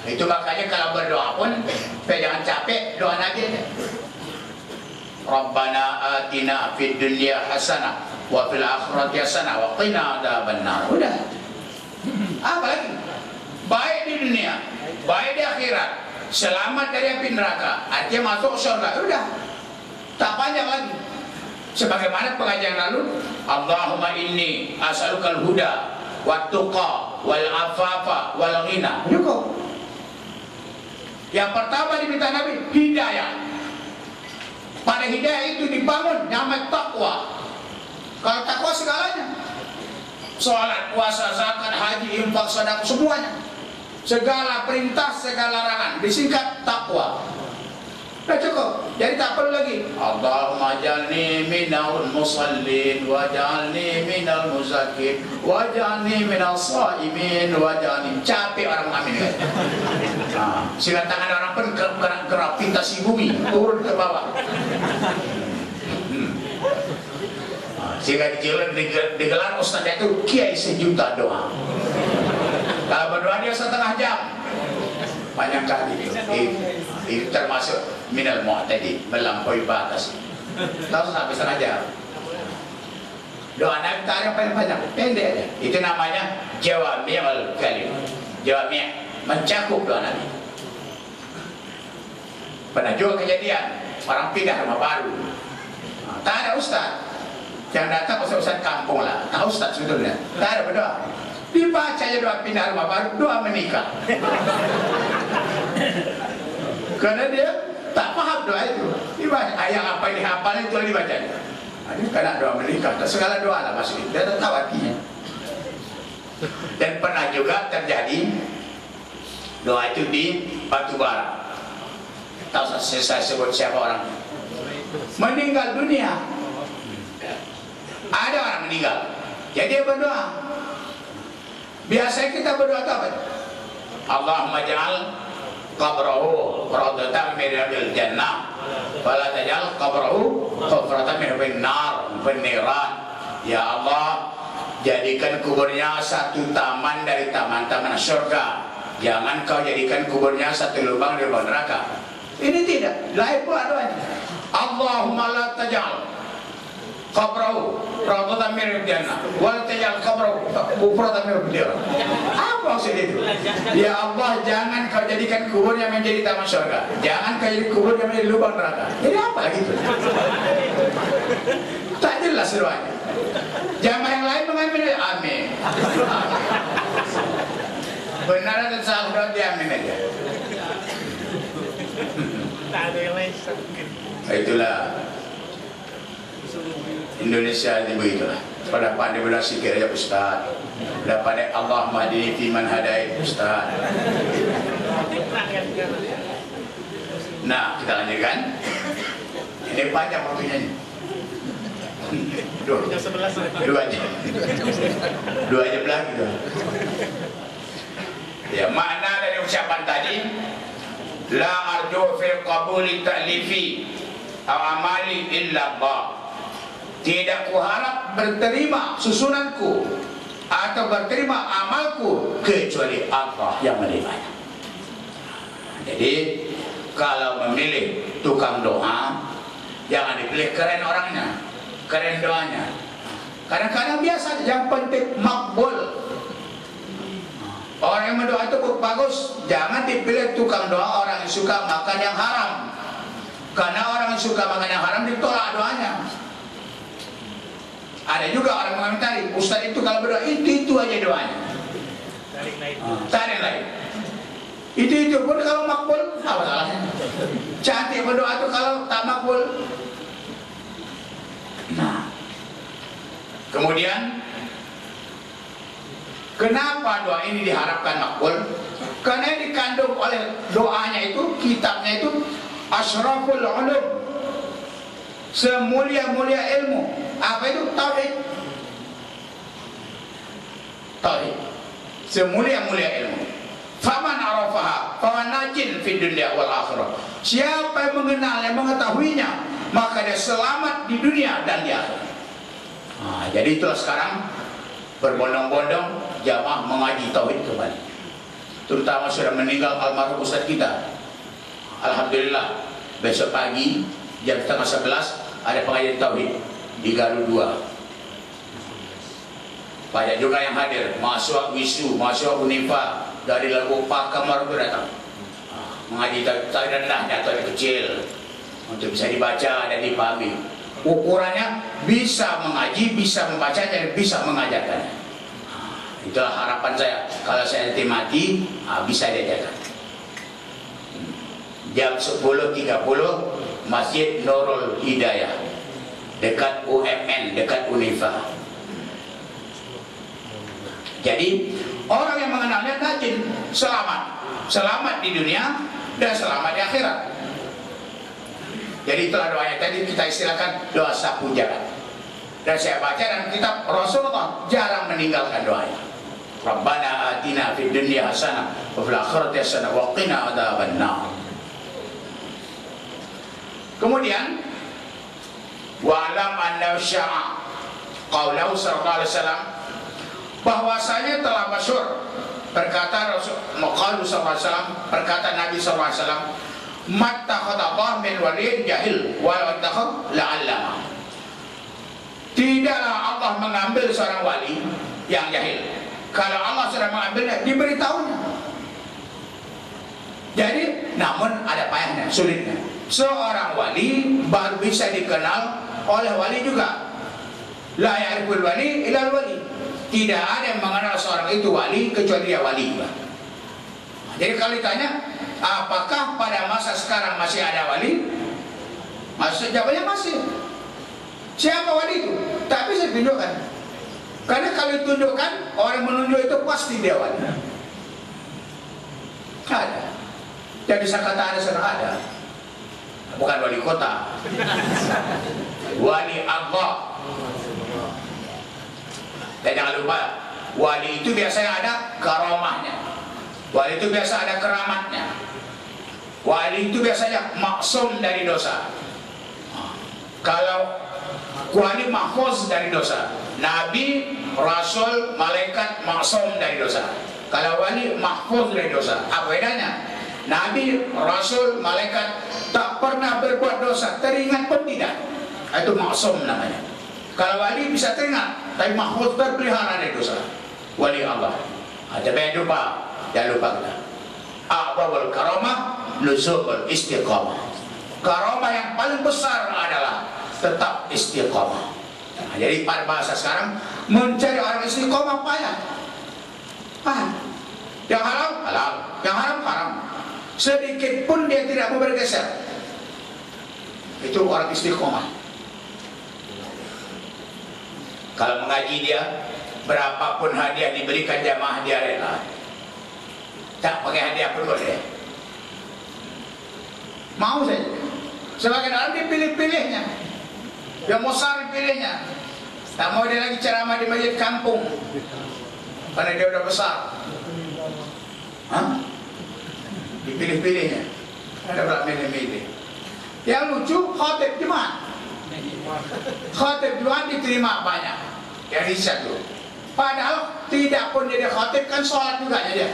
Itu makanya kalau berdoa pun jangan capek, doa Nabi aja. Rabbana atina fid dunya hasanah wa fil akhirati hasanah wa qina adzabannar. Udah. Apa lagi? Baik di dunia, baik di akhirat, selamat dari api neraka, artinya masuk surga. Udah. Tak panjang lagi. Sebagaimana pengajian lalu, Allahumma inni as'alukal huda wat tuqa wal afafa wal ghina. Cukup. Yang pertama diminta Nabi hidayah. Pada hidayah itu dibangun namanya takwa. Kalau takwa segalanya, sholat, puasa, zakat, haji, infak, sedekah, semuanya, segala perintah, segala larangan disingkat takwa. Nah cukup. Jadi tak perlu lagi Allahumma jalni minal musallin waj'alni minal muzakin waj'alni minal shaimin waj'alni. Capek orang amin kan. Sehingga tangan orang pun gravitasi bumi turun ke bawah. Sehingga digelar ustaz itu kiai sejuta doa. Kalau berdoa dia setengah jam, banyak kali itu termasuk minal mu'tadi, melampaui batas. Tahu sampai setengah jam. Doa Nabi tarik paling banyak, pendek aja. Itu namanya jawami'ul kalim. Jawami' mencakup doa Nabi. Pernah juga kejadian orang pindah rumah baru. Tak ada ustaz. Yang datang ustaz kampung lah. Tak ustaz sebetulnya. Tak ada berdoa. Dibaca aja doa pindah rumah baru, doa menikah. Karena dia tak paham doa itu. Dibaca ayat apa yang dihafal itu dibaca. Ini karena doa menikah. Segala doa lah maksudnya. Dia tak tahu artinya. Dan pernah juga terjadi doa itu di Batubara. Tahu saya sebut siapa orang? Meninggal dunia. Ada orang meninggal. Jadi dia berdoa. Biasanya kita berdoa apa? Allahumma ja'al qabrahu rawdatan min riyadil jannah wa la taj'al qabrahu hufratan min nar peniran. Ya Allah, jadikan kuburnya satu taman dari taman-taman surga. Jangan kau jadikan kuburnya satu lubang dari lubang neraka. Ini tidak. Lain pula doanya. Allahumma la taj'al qabrahu rawdatan min riyadil jannah wa la taj'al qabrahu hufratan min nar. Apa maksud itu? Ya Allah, jangan kau jadikan kuburnya menjadi taman surga. Jangan kau jadikan kuburnya menjadi lubang neraka. Jadi apa lagi itu? Tak jelas doanya. Jamaah yang lain mengamin amin. Benar dan salah doa diamin aja. Tak ada yang lain. Itulah Indonesia ni begitulah. Pada pandai benar sikit aja Ustaz. Dah pandai Allah mahdini fi man hadait Ustaz. Nah, kita lanjutkan. Ini panjang waktunya ni. Dua jam lagi tu. Ya, makna dari ucapan tadi, la arju fil qabuli ta'lifi aw amali illa Allah. Tidak kuharap berterima susunanku atau berterima amalku kecuali Allah yang menerimanya. Jadi kalau memilih tukang doa, jangan dipilih keren orangnya, keren doanya. Kadang-kadang biasa, yang penting makbul. Orang yang mendoa itu bagus. Jangan dipilih tukang doa orang yang suka makan yang haram. Karena orang yang suka makan yang haram ditolak doanya. Ada juga orang mengomentari, Ustaz itu kalau berdoa itu aja doanya. Tarik lain. Itu pun kalau makbul, apa salahnya? Cantik berdoa itu kalau tak makbul. Nah, kemudian kenapa doa ini diharapkan makbul? Karena yang dikandung oleh doanya itu, kitabnya itu asyraful ulum, semulia-mulia ilmu. Apa itu? Tauhid. Tauhid, semulia-mulia ilmu. Faman arafaha faman najin fid dunya wal akhirah. Siapa yang mengenalnya, mengetahuinya, maka dia selamat di dunia dan di akhirat. Nah, jadi itulah sekarang berbondong-bondong jamaah mengaji tauhid kembali. Terutama sudah meninggal almarhum Ustaz kita. Alhamdulillah, besok pagi jam 10:30 ada pengajian tauhid di Garuda 2. Banyak juga yang hadir, mahasiswa WISU, mahasiswa Unifa dari Lagu Pakam baru datang. Mengaji tauhid rendahnya, tauhid kecil, untuk bisa dibaca dan dipahami. Ukurannya bisa mengaji, bisa membaca, dan bisa mengajarkan. Itulah harapan saya. Kalau saya nanti mati, bisa diajarkan. Jam 10.30 Masjid Nurul Hidayah, dekat UMN, dekat Unifa. Jadi orang yang mengenalnya najin, selamat di dunia dan selamat di akhirat. Jadi itulah doanya tadi kita istilahkan doa sapu jalan. Dan saya baca dalam kitab Rasulullah jarang meninggalkan doanya. Rabbana atina fid dunya hasanah wa fil akhirati hasanah wa qina adzabannar. Kemudian wa'lam anna sya'a qaulahu sallallahu alaihi wasallam, bahwasanya telah masyhur berkata Rasulullah sallallahu alaihi wasallam, perkataan Nabi sallallahu alaihi wasallam, mattakhadallahu min waliyin jahil wa yattakhad la'allama. Tidaklah Allah mengambil seorang wali yang jahil. Kalau Allah sudah mengambilnya, diberitahunya. Jadi, namun ada payahnya, sulitnya. Seorang wali baru bisa dikenal oleh wali juga. La ya'riful wali ilal wali. Tidak ada yang mengenal seorang itu wali kecuali dia wali juga. Jadi kalau ditanya, apakah pada masa sekarang masih ada wali? Jawabannya masih. Siapa wali itu? Tak bisa ditunjukkan. Karena kalau ditunjukkan, orang menunjuk itu pasti dia wali. Ada. Yang bisa kata ada, sedang ada. Bukan wali kota, wali Allah. Dan jangan lupa, wali itu biasanya ada karomahnya, wali itu biasa ada keramatnya, wali itu biasanya maksum dari dosa. Kalau wali mahfuz dari dosa, nabi, rasul, malaikat maksum dari dosa. Kalau wali mahfuz dari dosa, apa bedanya? Nabi, rasul, malaikat tak pernah berbuat dosa, teringat pun tidak. Itu maksum namanya. Kalau wali bisa teringat, tapi mahfuz terpelihara dari dosa. Wali Allah. Tapi jangan lupa kita. A'dhamul karamah nuzul istiqamah. Karamah yang paling besar adalah tetap istiqamah. Nah, jadi pada bahasa sekarang mencari orang istiqamah payah. Yang halal halal, yang haram haram. Sedikit pun dia tidak mau bergeser. Itu orang istiqomah. Kalau mengaji dia, berapapun hadiah diberikan jamaah dia rela. Tak pakai hadiah pun boleh. Mau saja. Sebagian orang dipilih-pilihnya, yang besar dipilihnya. Tak mau dia lagi ceramah di masjid kampung karena dia udah besar. Hah? Dipilih-pilihnya. Ada berapa milih-milih. Yang lucu, khatib Jumat. Khatib Jumat diterima banyak. Yang satu. Padahal tidak pun dia khatib, kan sholat juga dia.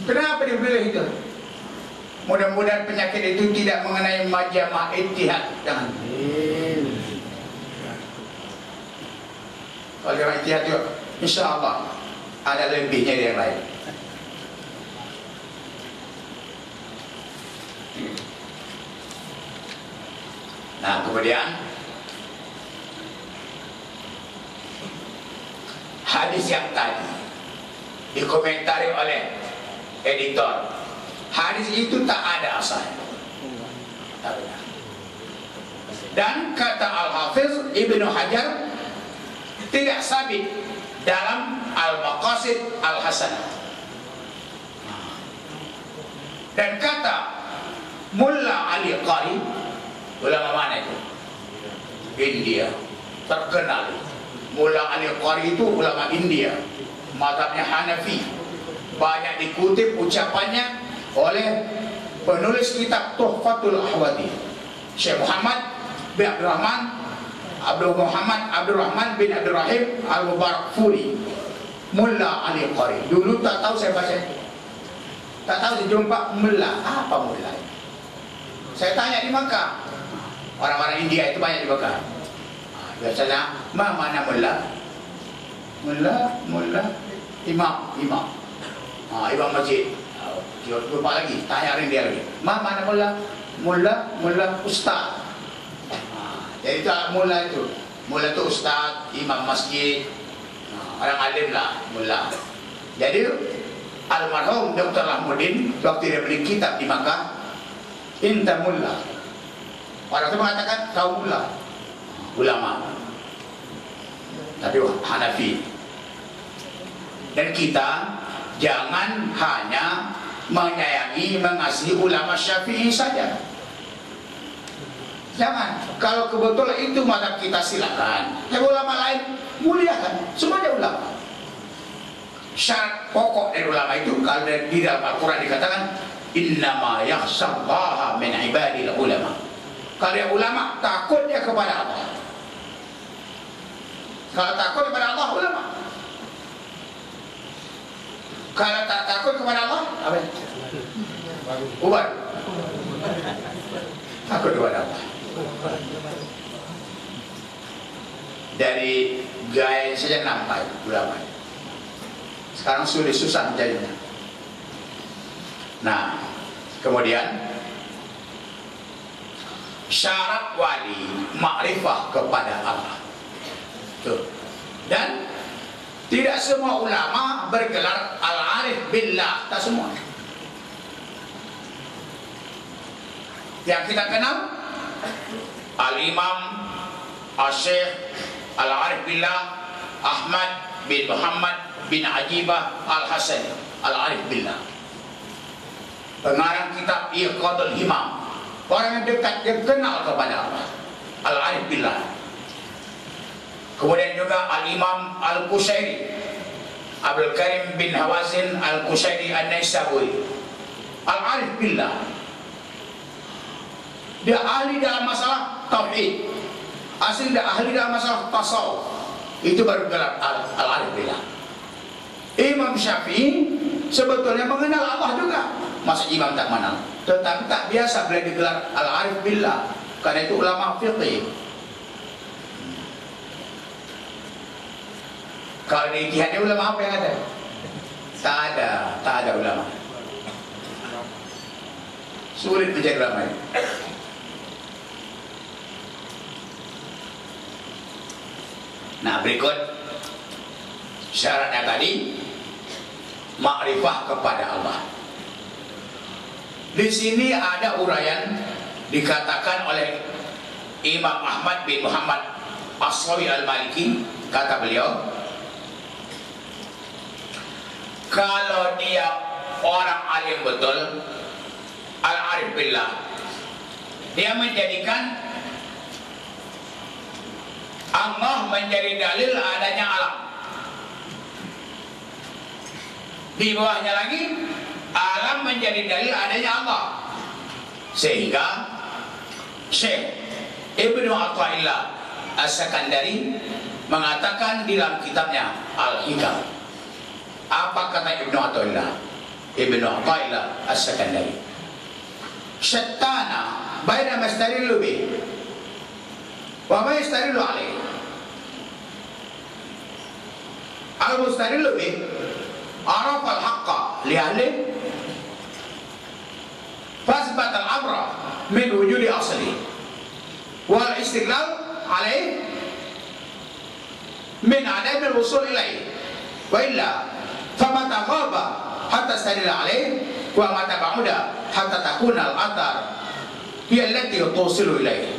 Kenapa dia pilih itu? Mudah-mudahan penyakit itu tidak mengenai majamah ittihad. Jangan. Kalau orang ittihad juga, insya Allah ada lebihnya yang lain. Nah, kemudian hadis yang tadi dikomentari oleh editor. Hadis itu tak ada asalnya. Tak benar. Dan kata Al-Hafiz Ibnu Hajar tidak sabit dalam Al-Maqasid Al-Hasanah. Dan kata Mulla Ali Qari, ulama mana itu? India, terkenal. Mulla Ali Qari itu ulama India, mazhabnya Hanafi. Banyak dikutip ucapannya oleh penulis kitab Tuhfatul Ahwadi, Syekh Muhammad bin Abdul Rahman bin Abdul Rahim Al-Mubarakfuri. Mulla Ali Qari. Dulu tak tahu saya baca itu. Tak tahu saya jumpa Mulla. Apa Mulla? Saya tanya di Makkah. Orang-orang India itu banyak di Makkah. Biasanya, mana Mulla? Mulla, imam. Imam masjid. Lupa lagi, tanya dia lagi. Mana Mulla Ustaz. Jadi itu Mulla itu. Mulla itu Ustaz, imam masjid. Orang alim lah, Mulla. Jadi almarhum Dr. Lahmudin waktu dia beli kitab di Makkah, inta Mulla. Orang itu mengatakan kau Mulla, ulama, tapi Hanafi. Dan kita jangan hanya menyayangi, mengasihi ulama Syafi'i saja. Jangan. Kalau kebetulan itu mazhab kita, silakan. Tapi ulama lain muliakan. Semuanya ulama. Syarat pokok dari ulama itu, kalau di dalam Al-Quran dikatakan innama yakhshallaha min ibadil ulama. Kalau dia ulama, takutnya kepada Allah. Kalau takut kepada Allah, ulama. Kalau tak takut kepada Allah, apa? Ubat. Takut kepada Allah. Dari gaya saja nampak ulama. Sekarang sudah susah jadinya. Nah, kemudian syarat wali makrifah kepada Allah. Tuh. Dan tidak semua ulama bergelar al-arif billah, tak semua. Yang kita kenal Al-Imam Al-Syekh Al-Arif billah Ahmad bin Muhammad bin Ajibah Al-Hasani Al-Arif billah, pengarang kitab Iqadul Himam. Orang yang dekat, dia kenal kepada Allah, Al-Arif billah. Kemudian juga Al-Imam Al-Qushairi Abdul Karim bin Hawazin Al-Qushairi An-Naisaburi, Al-Arif billah. Dia ahli dalam masalah tauhid, asli dia ahli dalam masalah tasawuf. Itu baru gelar Al-Arif billah. Imam Syafi'i sebetulnya mengenal Allah juga. Masa imam tak mengenal? Tetapi tak biasa beliau digelar Al-Arif billah, karena itu ulama fiqih. Kalau di ijtihadnya ulama apa yang ada? Tak ada ulama. Sulit menjadi ulama. Nah, berikut syaratnya tadi, makrifah kepada Allah. Di sini ada uraian dikatakan oleh Imam Ahmad bin Muhammad As-Sawi Al-Maliki, kata beliau, kalau dia orang alim betul, al-arif billah, dia menjadikan Allah menjadi dalil adanya alam. Di bawahnya lagi, alam menjadi dalil adanya Allah. Sehingga Syekh Ibnu Athaillah As-Sakandari mengatakan di dalam kitabnya Al-Hikam. Apa kata Ibnu Athaillah? Ibnu Athaillah As-Sakandari, syattana baina mastadillu bih wa ma yastadillu alaih. Al-mustadillu bih arafa al-haqqa li ahli fasbat al-amra min wujudi asli wal istiqlal alaih min adam al-wusul ilaih, wa illa famata ghaba hatta stadilla alaih wa mata ba'uda hatta takuna al-athar hiya allati tusilu ilaih.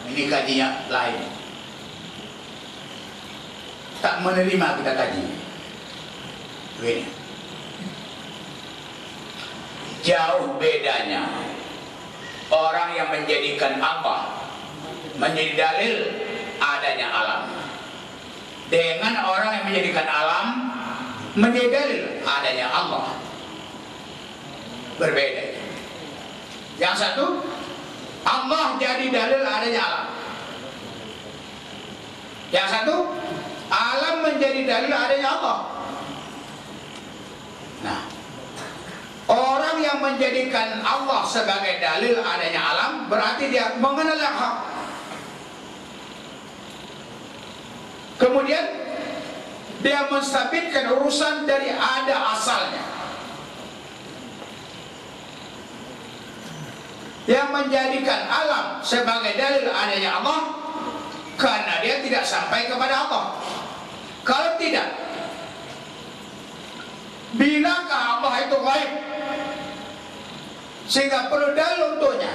Ini kajinya lain, tak menerima kita kaji. Begini, jauh bedanya orang yang menjadikan Allah menjadi dalil adanya alam dengan orang yang menjadikan alam menjadi dalil adanya Allah. Berbeda. Yang satu, Allah jadi dalil adanya alam. Yang satu, alam menjadi dalil adanya Allah. Nah, orang yang menjadikan Allah sebagai dalil adanya alam berarti dia mengenal yang hak. Kemudian dia menstabitkan urusan dari ada asalnya. Yang menjadikan alam sebagai dalil adanya Allah karena dia tidak sampai kepada Allah. Kalau tidak, bilakah Allah itu gaib sehingga perlu dalil untuknya,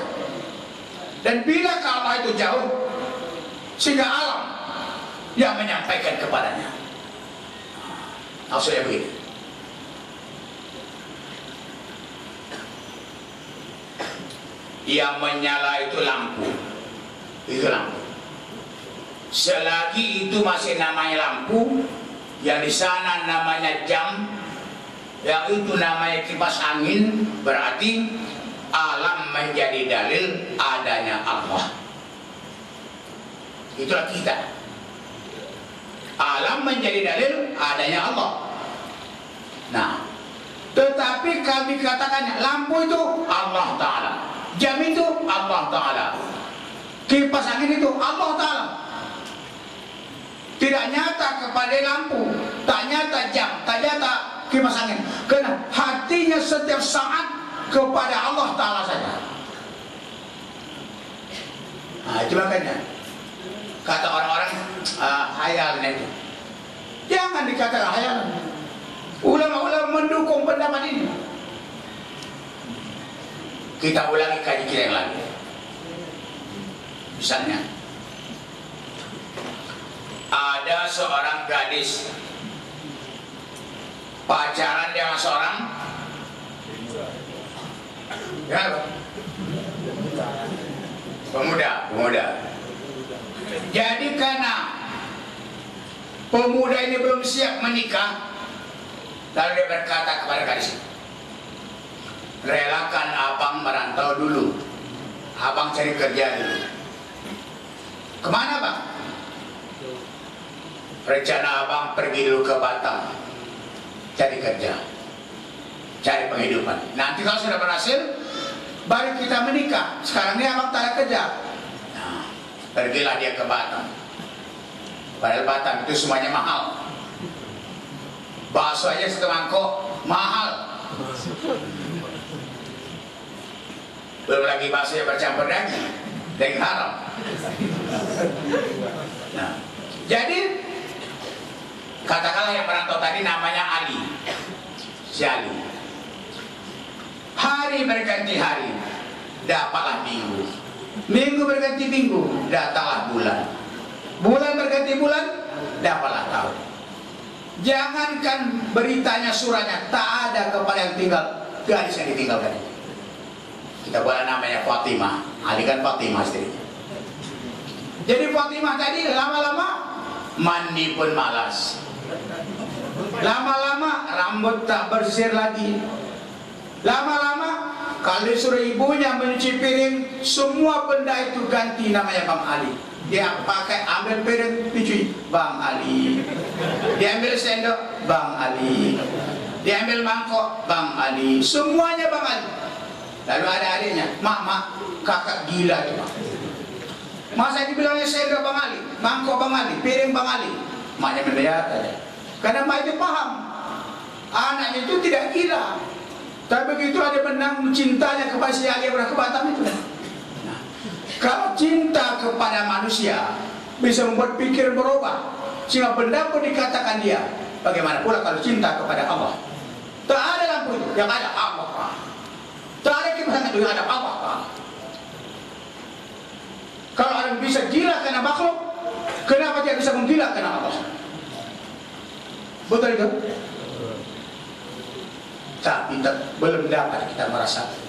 dan bilakah Allah itu jauh sehingga alam yang menyampaikan kepadanya? Maksudnya begini, yang menyala itu lampu, itu lampu. Selagi itu masih namanya lampu, yang di sana namanya jam, yang itu namanya kipas angin, berarti alam menjadi dalil adanya Allah. Itulah kita. Alam menjadi dalil adanya Allah. Nah, tetapi kami katakan lampu itu Allah Ta'ala, jam itu Allah Ta'ala, kipas angin itu Allah Ta'ala. Tidak nyata kepada lampu, tak nyata jam, tak nyata kipas angin, karena hatinya setiap saat kepada Allah Ta'ala saja. Nah, itu makanya kata orang-orang hayal itu. Jangan dikatakan hayal. Ulama-ulama mendukung pendapat ini. Kita ulangi kaji kita yang lain. Misalnya, ada seorang gadis pacaran dengan seorang pemuda. Jadi karena pemuda ini belum siap menikah, lalu dia berkata kepada gadis, relakan abang merantau dulu, abang cari kerja dulu. Kemana bang? Rencana abang pergi dulu ke Batam, cari kerja, cari penghidupan. Nanti kalau sudah berhasil, baru kita menikah. Sekarang ini abang tak ada kerja. Nah, pergilah dia ke Batam. Padahal Batam itu semuanya mahal. Bakso aja satu mangkok mahal. Belum lagi bakso yang bercampur daging haram. Nah, jadi katakanlah yang merantau tadi namanya Ali, si Ali. Hari berganti hari, dapatlah minggu. Minggu berganti minggu, datanglah bulan. Bulan berganti bulan, dapatlah tahun. Jangankan beritanya, surahnya, tak ada kepada yang tinggal, gadis yang ditinggalkan. Kita buat namanya Fatimah, Ali kan Fatimah istrinya. Jadi Fatimah tadi lama-lama mandi pun malas. Lama-lama rambut tak bersisir lagi. Lama-lama kalau disuruh ibunya mencuci piring, semua benda itu ganti namanya Bang Ali. Dia pakai ambil piring dicuci Bang Ali. Dia ambil sendok Bang Ali. Dia ambil mangkok Bang Ali. Semuanya Bang Ali. Lalu ada adiknya, mak, kakak gila itu, Mak. Masa dibilangnya sendok Bang Ali, mangkok Bang Ali, piring Bang Ali. Maknya melihat aja. Karena mak itu paham, anaknya itu tidak gila. Tapi begitu ada menang cintanya kepada si Ali ke Batam itu. Nah, kalau cinta kepada manusia bisa membuat pikir berubah, sehingga benda pun dikatakan dia. Bagaimana pula kalau cinta kepada Allah? Tak ada lampu itu, yang ada Allah. Tak ada kipas itu, yang ada Allah. Kalau orang bisa gila karena makhluk, kenapa dia bisa menggila karena Allah? Betul itu? Tapi belum dapat kita merasakan.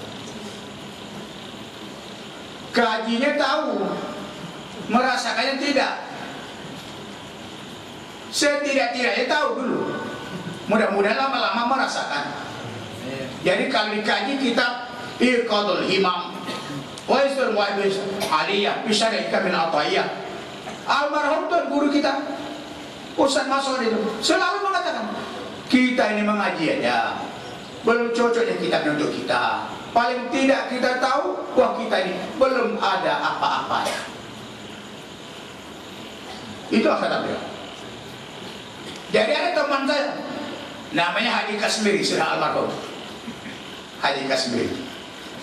Kajinya tahu, merasakannya tidak. Setidak-tidaknya tahu dulu. Mudah-mudahan lama-lama merasakan. Jadi kalau dikaji kitab Iqadul Himam Waisul Mu'abis Aliyah Bisyarika min Ata'iyah, almarhum tuan guru kita Ustaz Mas'ud itu selalu mengatakan, kita ini mengaji aja, belum cocoknya kitab untuk kita. Paling tidak kita tahu bahwa kita ini belum ada apa-apanya. Itu kata beliau. Jadi ada teman saya namanya Haji Kasmiri, sudah almarhum Haji Kasmiri.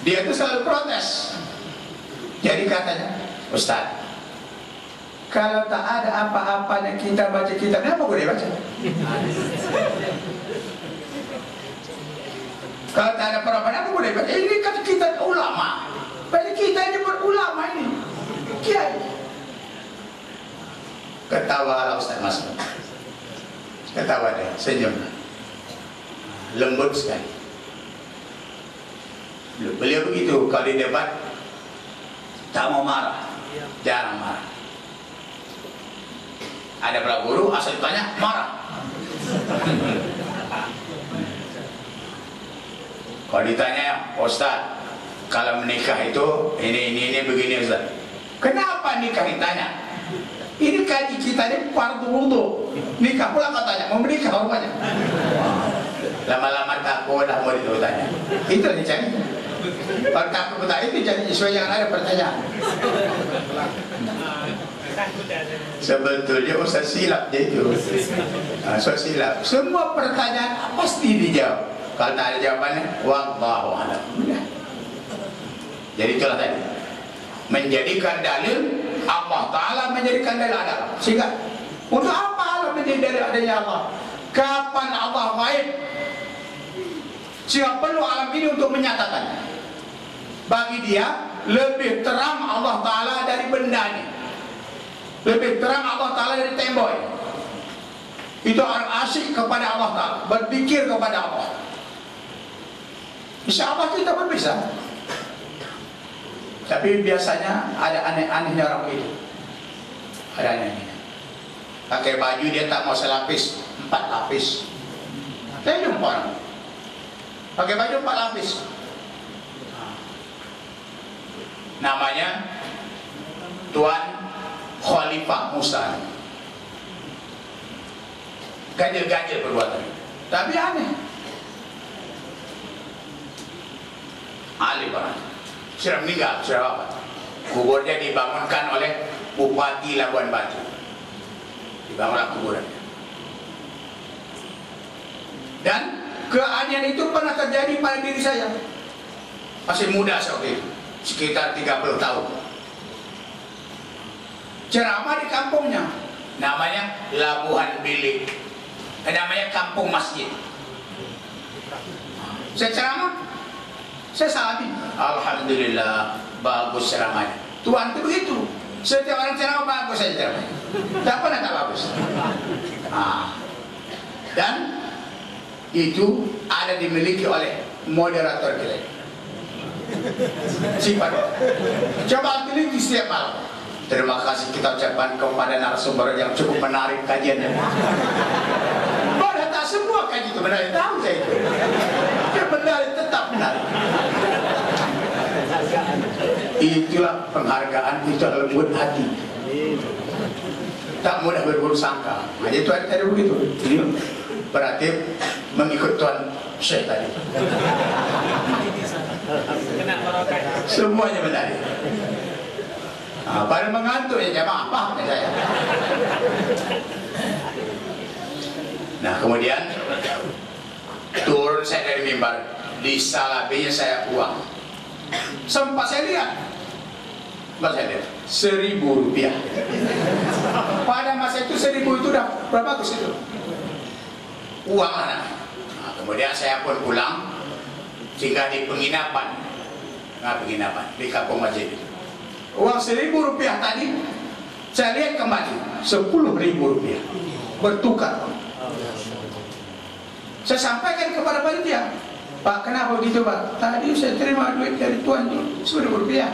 Dia itu selalu protes. Jadi katanya, Ustaz, kalau tak ada apa-apanya kita baca kitab, kenapa boleh baca? Kalau tak ada apa-apanya, apa boleh baca? Ini kan kita ulama. Berarti kita ini berulama ini. Kiai. Ketawa Ustaz Mas'ud. Ketawa dia, senyum. Lembut sekali. Beliau begitu, kalau di debat tak mau marah, jarang marah. Ada beberapa guru asal ditanya marah. Kalau ditanya, Ustaz, kalau menikah itu ini begini Ustaz. Kenapa nikah ditanya? Ini kaji kita ini fardu wudu. Nikah pula katanya, mau menikah rupanya. Lama-lama takut dah mau ditanya. Itu yang dicari. Kalau takut bertanya itu jadi sesuai yang ada pertanyaan. Sebetulnya Ustaz silap dia itu. Ustaz silap. Semua pertanyaan pasti dijawab. Kalau tak ada jawabannya, wallahu a'lam. Jadi itulah tadi. Menjadikan dalil Allah Ta'ala, menjadikan dalil adalah. Sehingga untuk apa Allah menjadi dalil adanya Allah? Kapan Allah gaib? Sehingga perlu alam ini untuk menyatakan. Bagi dia lebih terang Allah Ta'ala dari benda ini, lebih terang Allah Ta'ala dari tembok ini. Itu orang asyik kepada Allah Ta'ala, berpikir kepada Allah. Insya Allah kita pun bisa. Tapi biasanya ada aneh-anehnya orang itu. Ada aneh-anehnya. Pakai baju dia tak mau selapis, 4 lapis. Saya jumpa orang pakai baju 4 lapis. Namanya Tuan Khalifah Musa. Ganjil-ganjil perbuatan, tapi aneh. Ahli banget. Sudah meninggal, sudah apa? Kuburnya dibangunkan oleh Bupati Labuan Batu. Dibangunlah kuburannya. Dan keanehan itu pernah terjadi pada diri saya. Masih muda waktu itu, sekitar 30 tahun. Ceramah di kampungnya, namanya Labuhan Bilik, namanya kampung masjid. Saya ceramah, saya salamin, alhamdulillah bagus ceramahnya. Tuhan itu begitu, Setiap orang ceramah bagus saja ceramah. Tak pernah tak bagus. Dan itu ada dimiliki oleh moderator kita. Sifat. Coba teliti setiap malam. Terima kasih kita ucapkan kepada narasumber yang cukup menarik kajiannya. Padahal tak semua kaji itu menarik, tahu saya itu. Dia menarik, tetap menarik. Itulah penghargaan, itu lembut hati. Tak mudah berburuk sangka. Nah, itu ada begitu. Berarti mengikut Tuan Syekh tadi. Semuanya menarik. Pada mengantuk ya jamaah, paham ya saya. Nah kemudian turun saya dari mimbar, di salabinya saya uang. Sempat saya lihat, saya lihat 1.000 rupiah. Pada masa itu 1.000 itu udah berapa bagus itu uang anak. Nah, kemudian saya pun pulang, singgah di penginapan, di kampung masjid. Uang 1.000 rupiah tadi saya lihat kembali 10.000 rupiah bertukar. Saya sampaikan kepada panitia, Pak, kenapa begitu Pak? Tadi saya terima duit dari Tuan itu 10.000 rupiah,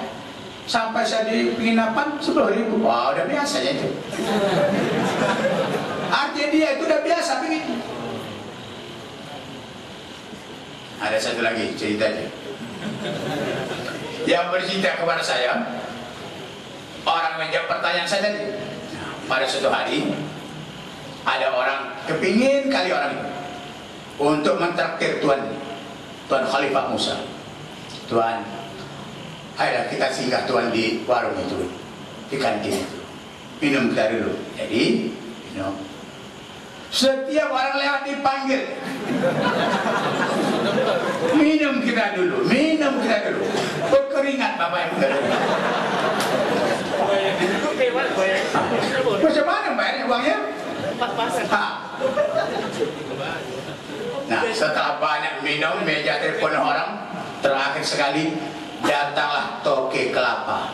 sampai saya di penginapan 10.000. Wah, udah biasa ya itu. Artinya dia itu udah biasa begitu. Ada satu lagi ceritanya yang bercerita kepada saya. Orang menjawab pertanyaan saya tadi. Pada suatu hari ada orang kepingin kali orang itu untuk mentraktir Tuan Khalifah Musa. Tuan, ayolah kita singgah Tuan di warung itu, di kantin itu, minum kita dulu. Jadi minum. Setiap orang lewat dipanggil, minum kita dulu, berkeringat bapak yang muda. Macam mana bayarnya uangnya? Nah, setelah banyak minum, meja telepon orang, terakhir sekali datanglah toke kelapa.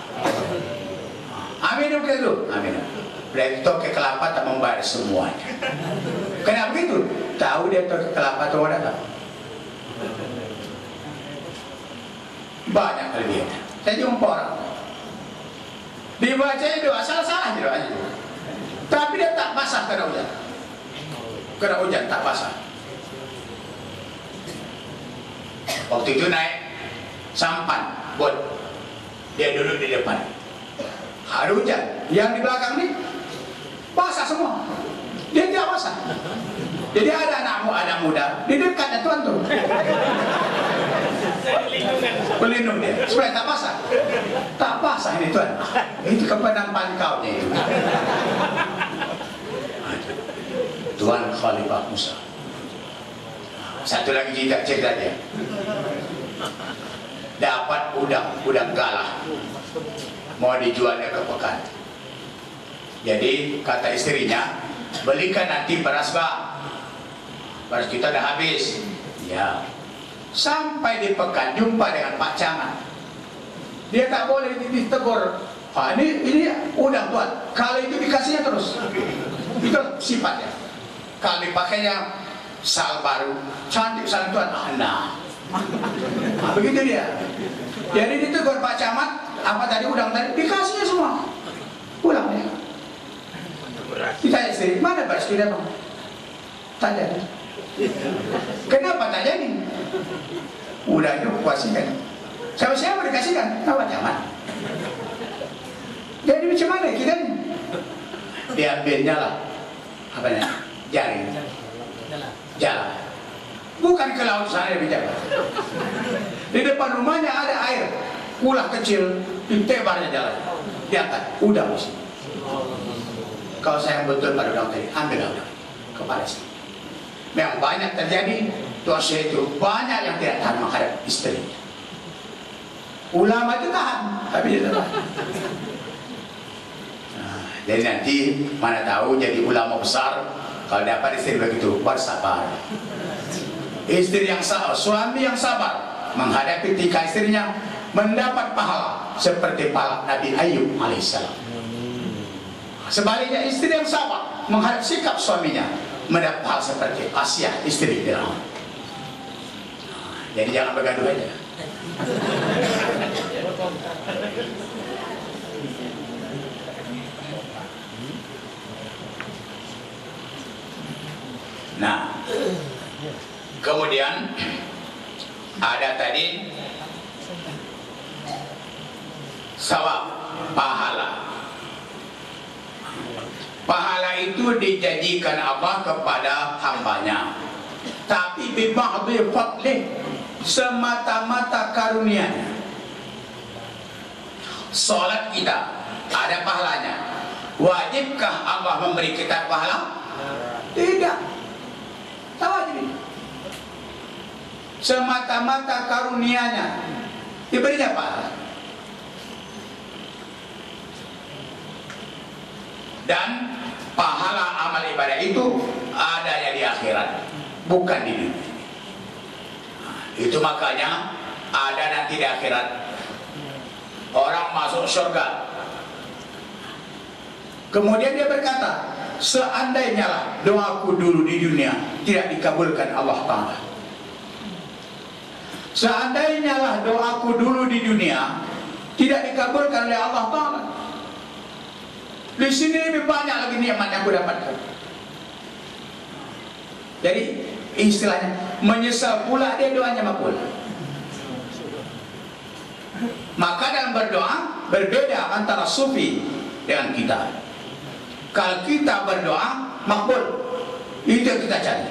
Minum kita dulu, minum. Dari toke kelapa tak membayar semuanya. Kenapa begitu? Tahu dia toke kelapa itu ada tak? Banyak kelebihan. Saya jumpa orang dibacanya doa, salah-salah doanya. Tapi dia tak basah kena hujan. Kena hujan tak basah. Waktu itu naik sampan bot, dia duduk di depan. Ada hujan, yang di belakang ini basah semua. Dia tidak basah. Jadi ada anak muda di dekatnya Tuan tuh. Pelindung dia supaya tak basah. Tak basah ini Tuan. Itu kepenampan kau nya itu. Tuan Khalifah Musa. Satu lagi cerita dia. Dapat udang galah, mau dijualnya ke pekan. Jadi kata istrinya, belikan nanti beras Pak, beras kita dah habis. Ya. Sampai di pekan jumpa dengan Pak Camat. Dia tak boleh ditegur. Ini udang Tuan, kalau itu dikasihnya terus. Itu sifatnya. Kalau dipakainya sal baru, cantik sal Tuan. Begitu dia. Jadi ditegur Pak Camat, apa tadi udang tadi dikasihnya semua. Pulang ya. Ditanya istri, mana beras kita Bang? Tanya. Kenapa tak jadi? Udah itu kuasikan. Siapa dikasihkan? Pak Camat. Jadi macam mana kita ni? Diambilnya lah, jaring, jalan. Bukan ke laut sana bicara. Di depan rumahnya ada air, ulah kecil, ditebarnya jalan, diangkat, udah mesti. Kalau saya betul pada udang tadi, ambillah udang kepada saya. Memang banyak terjadi, Tuan Syekh itu banyak yang tidak tahan menghadap istrinya. Ulama itu tahan, tapi dia tak tahan. Jadi nanti mana tahu jadi ulama besar kalau dapat istri begitu, bersabar. Istri yang sabar, suami yang sabar menghadapi tika istrinya mendapat pahala seperti pahala Nabi Ayub alaihissalam. Sebaliknya istri yang sabar menghadap sikap suaminya mendapat hal seperti Asia istri dia. Jadi jangan bergaduh aja. Nah, kemudian ada tadi sawab, pahala. Pahala itu dijanjikan Allah kepada hambanya, tapi biba'dhi fadlih, semata-mata karunia-Nya. Salat kita ada pahalanya. Wajibkah Allah memberi kita pahala? Tidak. Tak wajib. Semata-mata karunia-Nya diberinya pahala. Dan pahala amal ibadah itu adanya di akhirat, bukan di dunia. Itu makanya ada nanti di akhirat orang masuk surga. Kemudian dia berkata, seandainya lah doaku dulu di dunia tidak dikabulkan Allah Ta'ala, seandainya lah doaku dulu di dunia tidak dikabulkan oleh Allah Ta'ala, di sini lebih banyak lagi nikmat yang aku dapatkan. Jadi istilahnya menyesal pula dia, doanya makbul. Maka dalam berdoa berbeda antara sufi dengan kita. Kalau kita berdoa makbul, itu yang kita cari.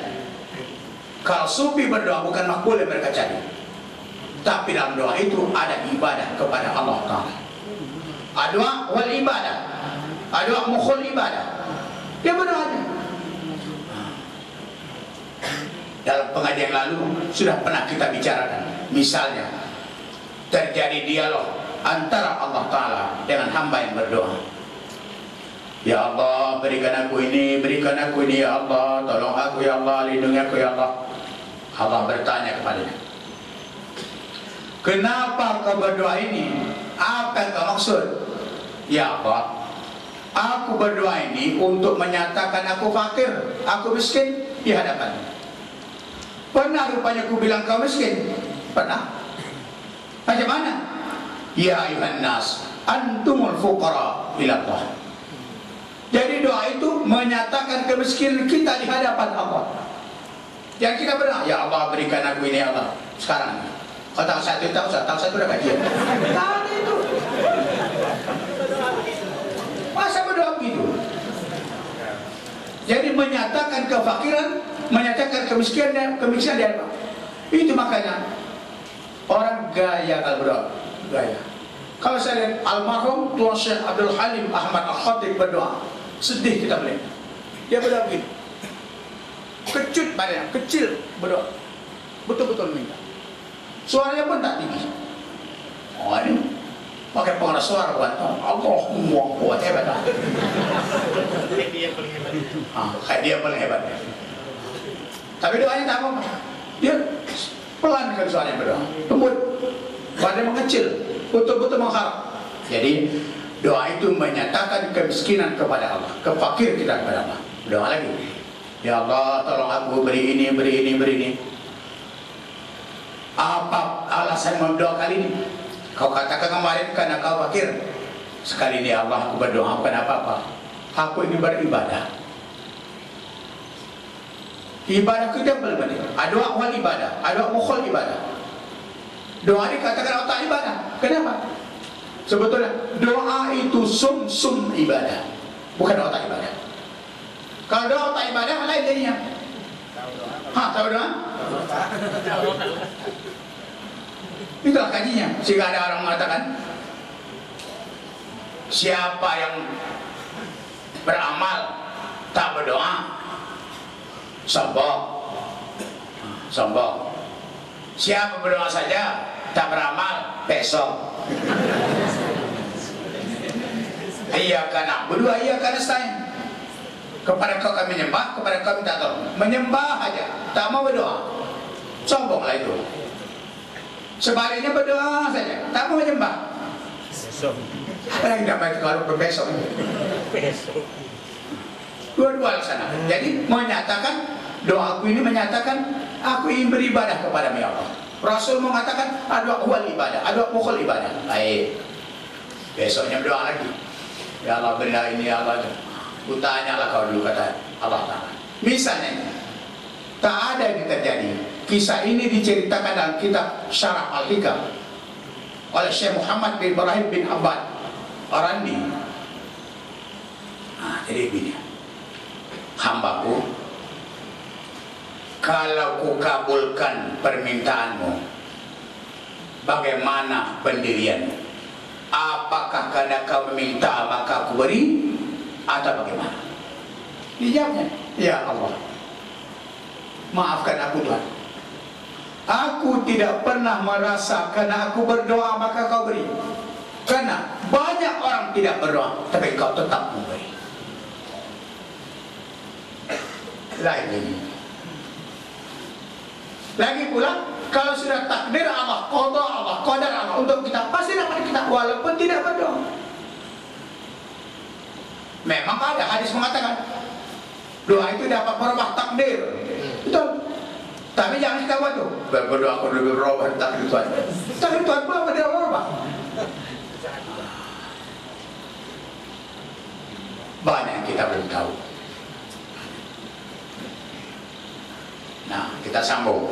Kalau sufi berdoa bukan makbul yang mereka cari, tapi dalam doa itu ada ibadah kepada Allah Ta'ala. Doa wal ibadah, doa mukhul ibadah. Dia berdoa aja. Dalam pengajian lalu sudah pernah kita bicarakan, misalnya terjadi dialog antara Allah Ta'ala dengan hamba yang berdoa. Ya Allah, berikan aku ini, berikan aku ini, ya Allah, tolong aku ya Allah, lindungi aku ya Allah. Allah bertanya kepadanya, kenapa kau berdoa ini? Apa yang kau maksud? Ya Allah, aku berdoa ini untuk menyatakan aku fakir, aku miskin di hadapan. Pernah rupanya aku bilang kau miskin? Pernah. Macam mana? Ya ayuhan nas, antumul fuqara ila Allah. Jadi doa itu menyatakan kemiskinan kita di hadapan Allah. Yang kita berdoa, ya Allah berikan aku ini ya Allah. Sekarang, kalau tahun satu udah gajian. Nah, itu. Masa berdoa begitu? Jadi menyatakan kefakiran, menyatakan kemiskinan di hadapan. Itu makanya orang gaya kalau berdoa, gaya. Kalau saya lihat almarhum Tuan Syekh Abdul Halim Ahmad Al-Khatib berdoa, sedih kita melihat. Dia berdoa begini, kecut badannya, kecil berdoa, betul-betul minta. Suaranya pun tak tinggi. Oh ini pakai pengeras suara buat Allahumma kuat hebat. Kayak dia paling hebat. Kayak dia paling hebat. Tapi doanya tak apa. Dia pelan kan suaranya berdoa, lembut, badannya mengecil, betul-betul mengharap. Jadi doa itu menyatakan kemiskinan kepada Allah, kefakir kita kepada Allah. Doa lagi, ya Allah tolong aku beri ini, beri ini, beri ini. Apa alasan berdoa kali ini? Kau katakan kemarin karena kau fakir. Sekali ini Allah aku berdoa bukan apa-apa. Aku ini beribadah. Ibadah kita berbeda. Doa awal ibadah, doa mukhul ibadah. Doa dikatakan otak ibadah. Kenapa? Sebetulnya doa itu sum ibadah, bukan otak ibadah. Kalau doa otak ibadah lain jadinya. Tahu doa? Itulah kajinya. Sehingga ada orang mengatakan, siapa yang beramal tak berdoa sombong. Siapa berdoa saja tak beramal besok. Iya karena berdua, iya karena nasta'in. Kepada kau kami menyembah, kepada kau minta tolong. Menyembah aja, tak mau berdoa, sombonglah itu. Sebaliknya berdoa saja, tak mau menyembah, Besok. Lagi tak baik kalau besok. Besok. Dua-dua laksana. Jadi menyatakan, doaku ini menyatakan aku ingin beribadah kepada ya Allah. Rasul mengatakan adua wal ibadah, adua pukul ibadah. Baik. Besoknya berdoa lagi. Ya Allah benda ini ya Allah. Ku tanyalah kau dulu kata Allah Ta'ala. Misalnya tak ada yang terjadi. Kisah ini diceritakan dalam kitab Syarah Al-Hikam oleh Syekh Muhammad bin Ibrahim bin Abbad Arandi. Jadi begini, hambaku, kalau ku kabulkan permintaanmu, bagaimana pendirianmu? Apakah karena kau meminta maka aku beri, atau bagaimana? Dijawabnya, ya Allah, maafkan aku Tuhan. Aku tidak pernah merasa karena aku berdoa maka kau beri. Karena banyak orang tidak berdoa, tapi kau tetap memberi. Lain ini. Lagi pula, kalau sudah takdir Allah, qada Allah, qadar Allah untuk kita, pasti dapat kita walaupun tidak berdoa. Memang ada hadis mengatakan doa itu dapat merubah takdir. Betul. Tapi jangan kita buat tuh. Berdoa aku lebih berubah takdir Tuhan. Takdir Tuhan pun tidak berubah. Banyak yang kita belum tahu. Nah, kita sambung.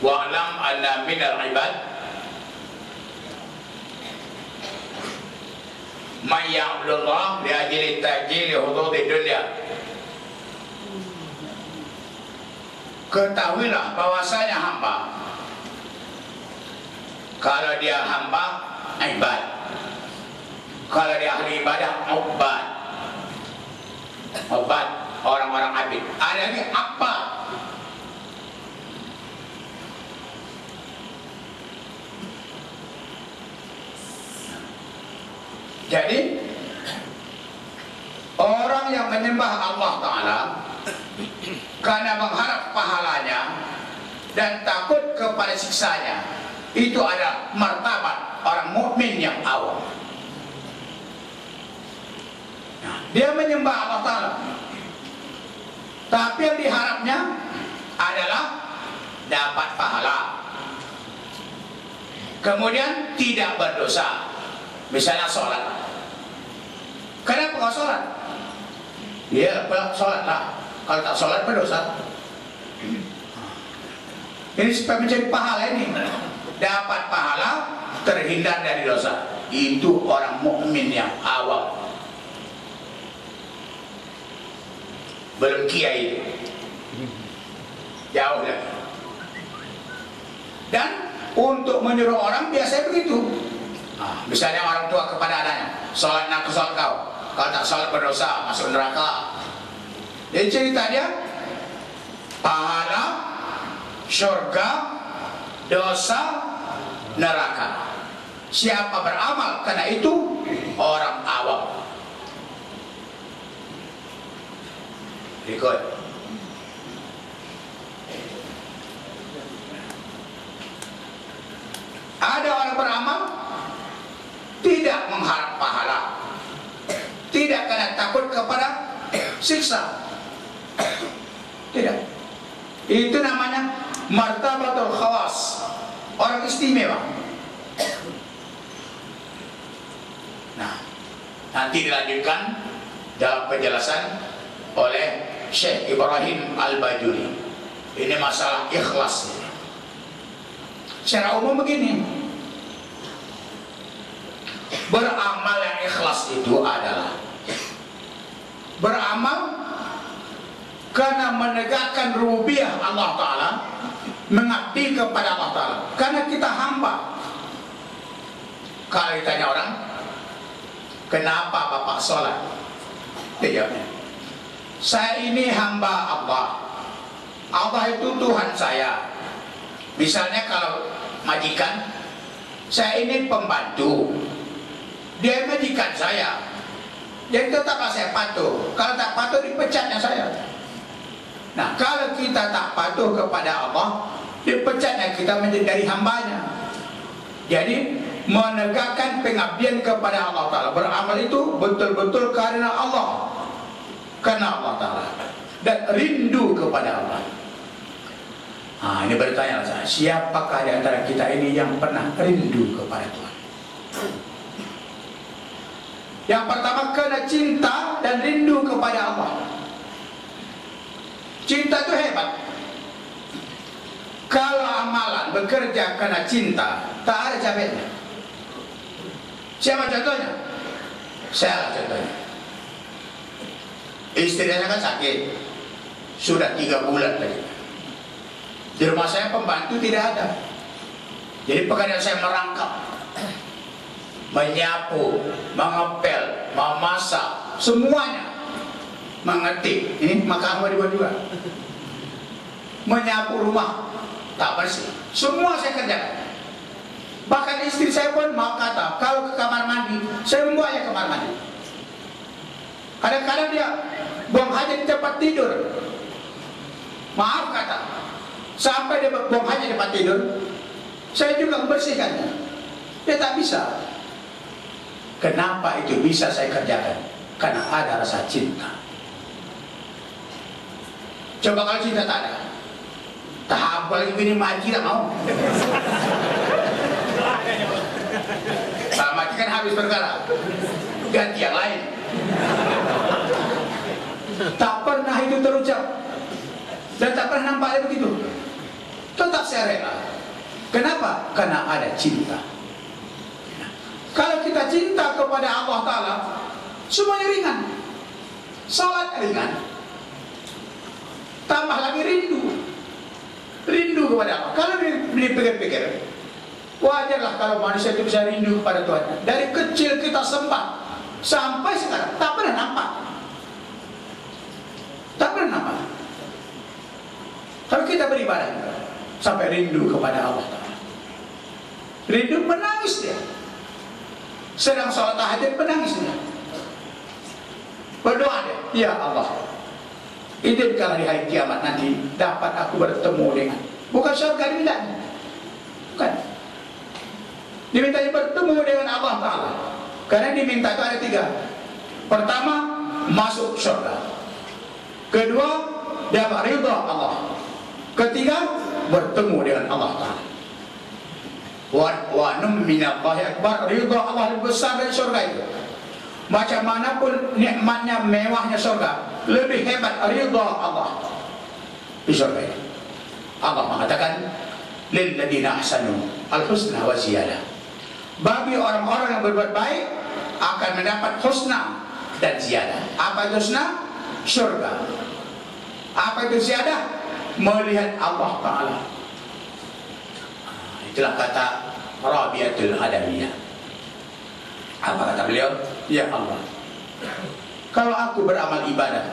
Wa'lam anna minal ibad man ya'budullah li ajli tajili hududi dunia. Ketahuilah bahwasanya hamba, kalau dia hamba ibad, kalau dia ahli ibadah ubad. Ubad orang-orang abid. Ada lagi apa? Jadi orang yang menyembah Allah Ta'ala karena mengharap pahalanya dan takut kepada siksanya, itu adalah martabat orang mukmin yang awam. Dia menyembah Allah Ta'ala, tapi yang diharapnya adalah dapat pahala, kemudian tidak berdosa. Misalnya sholat, kenapa kau sholat? Ya, sholat lah. Kalau tak sholat berdosa. Ini supaya mencari pahala ini, dapat pahala, terhindar dari dosa. Itu orang mukmin yang awam, belum kiai, jauh lagi. Dan untuk menyuruh orang biasanya begitu. Misalnya orang tua kepada anaknya, sholat nak sholat kau, kalau tak sholat berdosa, masuk neraka. Jadi cerita dia, pahala, syurga, dosa, neraka. Siapa beramal karena itu orang awam. Berikut. Ada orang beramal tidak mengharap pahala, tidak karena takut kepada siksa, tidak. Itu namanya martabatul khawas, orang istimewa. Nah, nanti dilanjutkan dalam penjelasan oleh Syekh Ibrahim Al-Bajuri. Ini masalah ikhlas. Secara umum begini, beramal yang ikhlas itu adalah beramal karena menegakkan rububiyah Allah Ta'ala, mengabdi kepada Allah Ta'ala, karena kita hamba. Kalau ditanya orang, kenapa Bapak sholat? Dia jawabnya, saya ini hamba Allah. Allah itu Tuhan saya. Misalnya kalau majikan, saya ini pembantu, dia majikan saya, jadi tetaplah saya patuh. Kalau tak patuh dipecatnya saya. Nah, kalau kita tak patuh kepada Allah, dipecatnya kita menjadi dari hambanya. Jadi menegakkan pengabdian kepada Allah Ta'ala, beramal itu betul-betul karena Allah, karena Allah Ta'ala, dan rindu kepada Allah. Ini bertanya saya, siapakah di antara kita ini yang pernah rindu kepada Tuhan? Yang pertama, kena cinta dan rindu kepada Allah. Cinta itu hebat. Kalau amalan bekerja karena cinta, tak ada capeknya. Siapa contohnya? Saya lah contohnya. Istri saya kan sakit, sudah 3 bulan lagi. Di rumah saya pembantu tidak ada. Jadi pekerjaan saya merangkap, menyapu, mengepel, memasak, semuanya. Mengetik, ini makan dibuat juga. Menyapu rumah, tak bersih, semua saya kerjakan. Bahkan istri saya pun mau kata, kalau ke kamar mandi, saya membawanya ke kamar mandi. Kadang-kadang dia buang hajat di tempat tidur. Maaf kata, sampai dia buang hajat di tempat tidur, saya juga membersihkannya. Dia tak bisa. Kenapa itu bisa saya kerjakan? Karena ada rasa cinta. Coba kalau cinta tak ada, tak apalagi bini mati tak mau. Sama kan habis perkara, ganti yang lain. Tak pernah itu terucap dan tak pernah nampak begitu. Tetap saya rela. Kenapa? Karena ada cinta. Kalau kita cinta kepada Allah Ta'ala, semuanya ringan. Salat ringan, tambah lagi rindu kepada Allah. Kalau dipikir-pikir, wajarlah kalau manusia itu bisa rindu kepada Tuhan. Dari kecil kita sembah sampai sekarang tak pernah nampak. Tak pernah nampak. Kalau kita beribadah sampai rindu kepada Allah Ta'ala, rindu, menangis dia. Sedang sholat tahajud menangis dia. Berdoa dia, ya Allah, izinkanlah di hari kiamat nanti dapat aku bertemu dengan, bukan surga dimintanya, bukan, dimintanya bertemu dengan Allah Ta'ala. Karena diminta itu ada 3. Pertama, masuk surga. Kedua, dapat ridha Allah. Ketiga, bertemu dengan Allah Ta'ala. Wa num minallahi akbar, ridha Allah lebih besar dari surga itu. Macam manapun nikmatnya, mewahnya surga, lebih hebat ridha Allah di surga itu. Allah mengatakan, lil ladina ahsanu al husna wa ziyadah. Bagi orang-orang yang berbuat baik akan mendapat husna dan ziyadah. Apa itu husna? Surga. Apa itu ziyadah? Melihat Allah Ta'ala. Itulah kata Rabi'atul Adawiyah. Apa kata beliau? Ya Allah, kalau aku beramal ibadah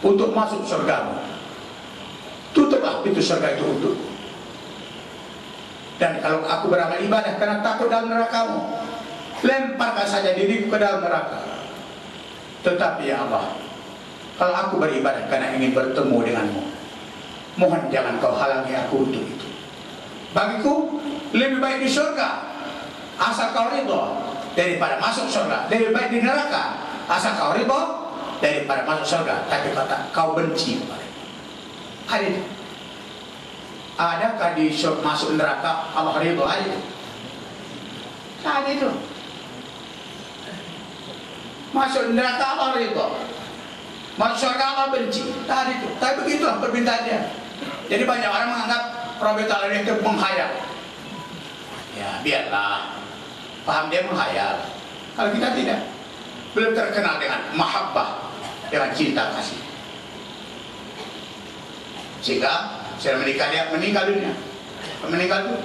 untuk masuk surgamu, tutuplah pintu surga itu untukku. Dan kalau aku beramal ibadah karena takut dalam nerakamu, lemparkan saja diriku ke dalam neraka. Tetapi ya Allah, kalau aku beribadah karena ingin bertemu denganmu, mohon jangan kau halangi aku untuk itu. Bagiku lebih baik di surga asal kau ridha daripada masuk surga. Lebih baik di neraka asal kau ridha daripada masuk surga tapi kau benci kepada. Adakah di masuk neraka Allah ridha? Ada? Tak ada itu. Masuk neraka Allah ridha, masuk surga Allah benci. Tak ada itu. Tapi begitulah permintaannya. Jadi banyak orang menganggap Rabi Ta'ala itu menghayal. Ya biarlah, paham dia menghayal. Kalau kita tidak, belum terkenal dengan mahabbah, dengan cinta kasih. Sehingga saya menikah, dia meninggal dunia. Meninggal itu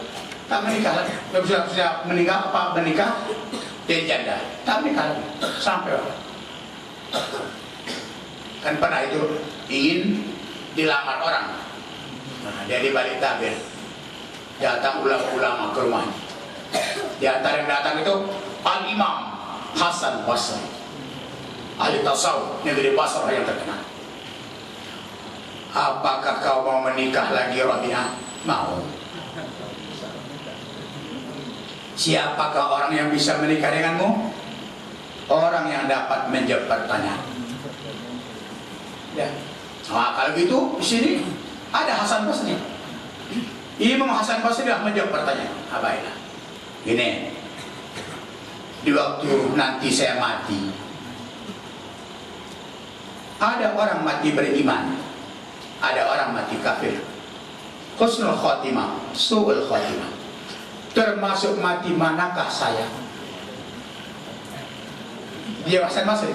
tak menikah lagi. Sudah meninggal apa menikah? Dia janda, tak menikah lagi sampai kan pernah itu ingin dilamar orang. Nah, dia di balik tabir, datang ulama-ulama ke rumahnya. Di antara yang datang itu Al-Imam Hasan Basri, ahli tasawuf negeri Basrah yang terkenal. apakah kau mau menikah lagi Rabi'ah? Mau. Siapakah orang yang bisa menikah denganmu? Orang yang dapat menjawab pertanyaan. Ya. Nah, kalau gitu di sini ada Hasan Basri. Imam Hasan Basri dah menjawab pertanyaan. Baiklah. Gini, di waktu nanti saya mati, ada orang mati beriman, ada orang mati kafir. Husnul khatimah, su'ul khatimah. Termasuk mati manakah saya? Dia Hasan Basri.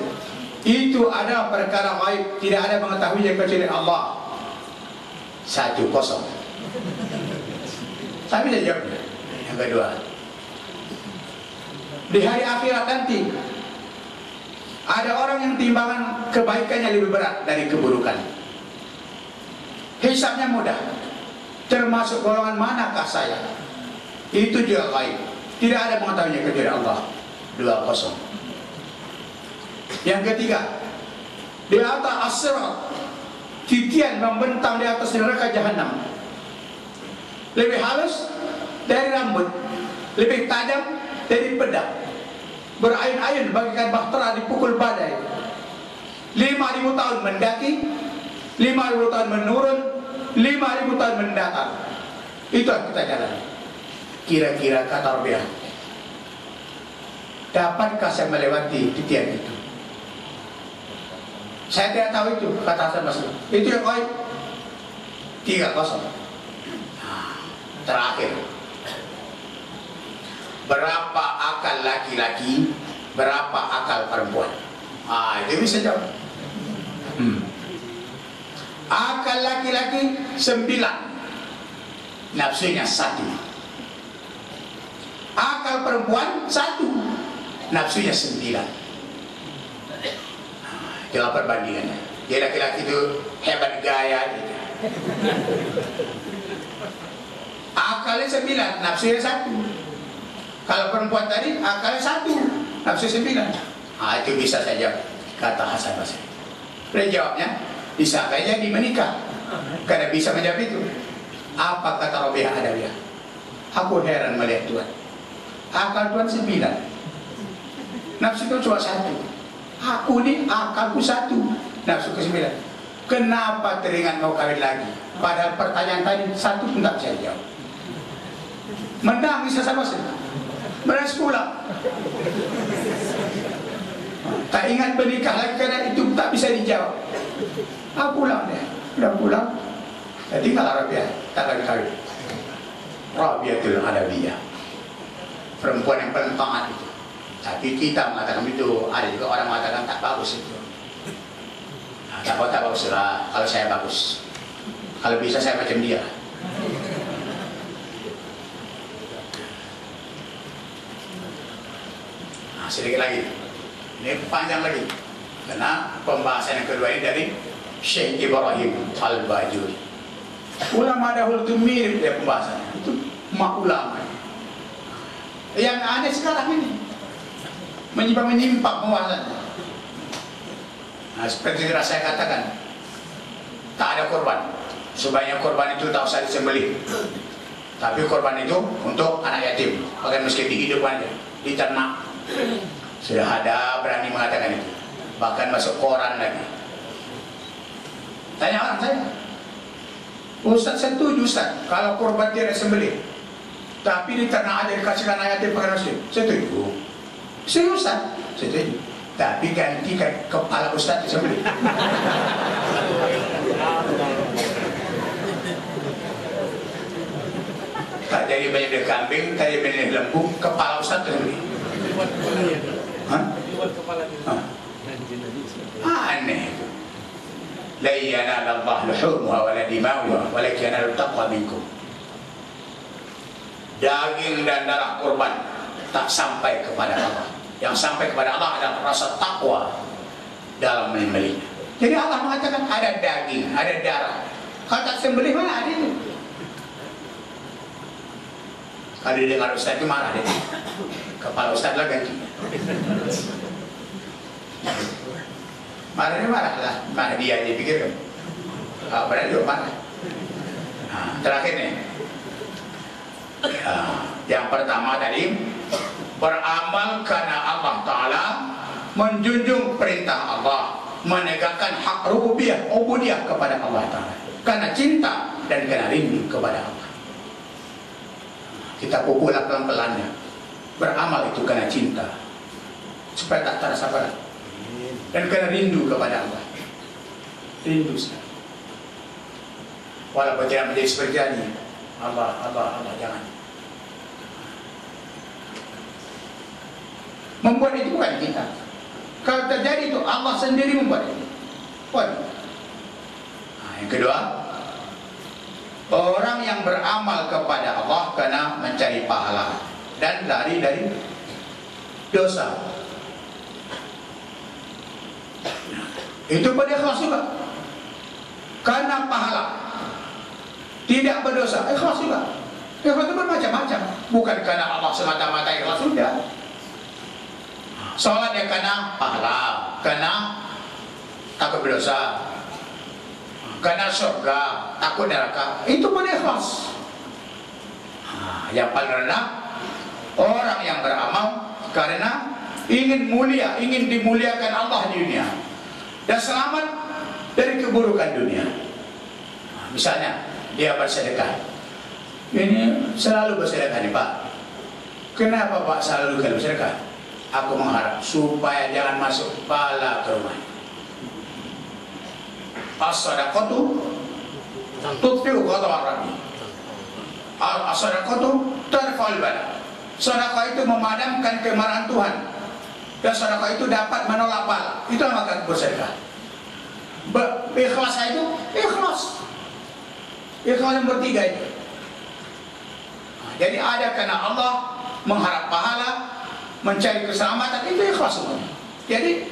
Itu ada perkara gaib, tidak ada mengetahui kecuali Allah. 1-0. Saya bisa jawab. Yang kedua, di hari akhirat nanti ada orang yang timbangan kebaikannya lebih berat dari keburukan. Hisabnya mudah. Termasuk golongan manakah saya? Itu juga gaib, tidak ada mengetahuinya kecuali Allah. 2-0. Yang ketiga, di atas as-sirat, titian membentang di atas neraka jahanam, lebih halus dari rambut, lebih tajam dari pedang, berayun-ayun bagaikan bahtera dipukul badai. 5.000 tahun mendaki, 5.000 tahun menurun, 5.000 tahun mendatar. Itu yang kita jalani. Kira-kira kata Rabi'ah, dapatkah saya melewati titian itu? Saya tidak tahu itu, kata Hasan Basri. Itu yang gaib. 3-0. Terakhir, berapa akal laki-laki, berapa akal perempuan? Itu bisa jawab. Akal laki-laki 9, nafsunya 1. Akal perempuan 1, nafsunya 9. Itulah perbandingannya. Jadi laki-laki itu hebat gaya gitu. Akalnya 9, nafsunya 1. Kalau perempuan tadi akalnya 1, nafsu 9. Itu bisa saja kata Hasan Basri. Boleh jawabnya, bisa saja di menikah karena bisa menjawab itu. Apa kata Rabi'ah Adawiyah? Aku heran melihat Tuhan. Akal Tuhan 9, nafsu itu cuma 1. Aku ni akalku 1, nafsu ke 9. Kenapa teringat mau kawin lagi? Padahal pertanyaan tadi 1 pun tak bisa jawab. Menangis Hasan Basri, menangis pulang. Tak ingat menikah lagi karena itu tak bisa dijawab. Pulang dia, udah pulang. Tinggal Rabi'ah, tak lagi kawin. Rabi'atul Adawiyah, perempuan yang paling taat itu. Tapi kita mengatakan itu, ada juga orang mengatakan tak bagus itu. Tak bagus lah, kalau saya bagus. Kalau bisa saya macam dia. Sedikit lagi, ini panjang lagi, karena pembahasan yang kedua ini dari Syekh Ibrahim Al-Bajuri. Ulama dahulu itu mirip dia pembahasannya, itu mak ulama. Yang aneh sekarang ini menyimpang pembahasannya. Seperti yang saya katakan, tak ada korban. Sebanyak korban itu tak usah disembelih, tapi korban itu untuk anak yatim, bahkan meski dihidupkan, diternak. Sudah ada berani mengatakan itu, bahkan masuk koran lagi. Tanya orang saya, Ustaz setuju Ustaz kalau korban tidak disembelih, tapi diternak aja dikasihkan anak yatim pakai nasi. Setuju. Serius Ustaz? Setuju. Tapi gantikan kepala Ustaz disembelih. Tak jadi banyak kambing, tak jadi banyak lembu, kepala Ustaz disembelih. Aneh itu. La yanala luhumha wa la dima'uha walakin yanalut taqwa minkum. Daging dan darah kurban tak sampai kepada Allah. Yang sampai kepada Allah adalah rasa takwa dalam menyembelihnya. Jadi Allah mengatakan ada daging, ada darah. Kalau tak sembelih mana ada itu? Kalau didengar Ustaz itu marah dia. Kepala Ustaz lah ganti. Marah lah, marah dia pikirkan. Berarti juga marah. Terakhir nih. Yang pertama tadi, beramal karena Allah Ta'ala, menjunjung perintah Allah, menegakkan hak rububiyah, ubudiyah kepada Allah Ta'ala, karena cinta dan karena rindu kepada Allah. Kita pukul pelan-pelannya. Beramal itu karena cinta, supaya tak terasa berat, dan karena rindu kepada Allah. Rindu sekali. Walaupun tidak menjadi seperti ini, Allah, jangan. Membuat itu bukan kita. Kalau terjadi itu Allah sendiri membuat itu. Yang kedua, orang yang beramal kepada Allah karena mencari pahala dan lari dari dosa, itu pada ikhlas juga. Karena pahala, tidak berdosa, ikhlas juga. Ikhlas itu bermacam-macam. Bukan karena Allah semata-mata ikhlas, sudah. Sholat ya karena pahala, karena takut berdosa, karena surga, takut neraka, itu pun ikhlas. Yang paling rendah, orang yang beramal karena ingin mulia, ingin dimuliakan Allah di dunia dan selamat dari keburukan dunia. Misalnya dia bersedekah, ini selalu bersedekah nih Pak. Kenapa Pak selalu kalau bersedekah? Aku mengharap supaya jangan masuk bala ke rumah. As-sadaqatu tutfi'u ghadab rabbi. As-sadaqatu tarfa'ul bala. Sedekah itu memadamkan kemarahan Tuhan, dan sedekah itu dapat menolak bala. Itu makna bersedekah. Ikhlas itu ikhlas. Ikhlas yang bertiga itu. Jadi ada karena Allah, mengharap pahala, mencari keselamatan, itu ikhlas semuanya. Jadi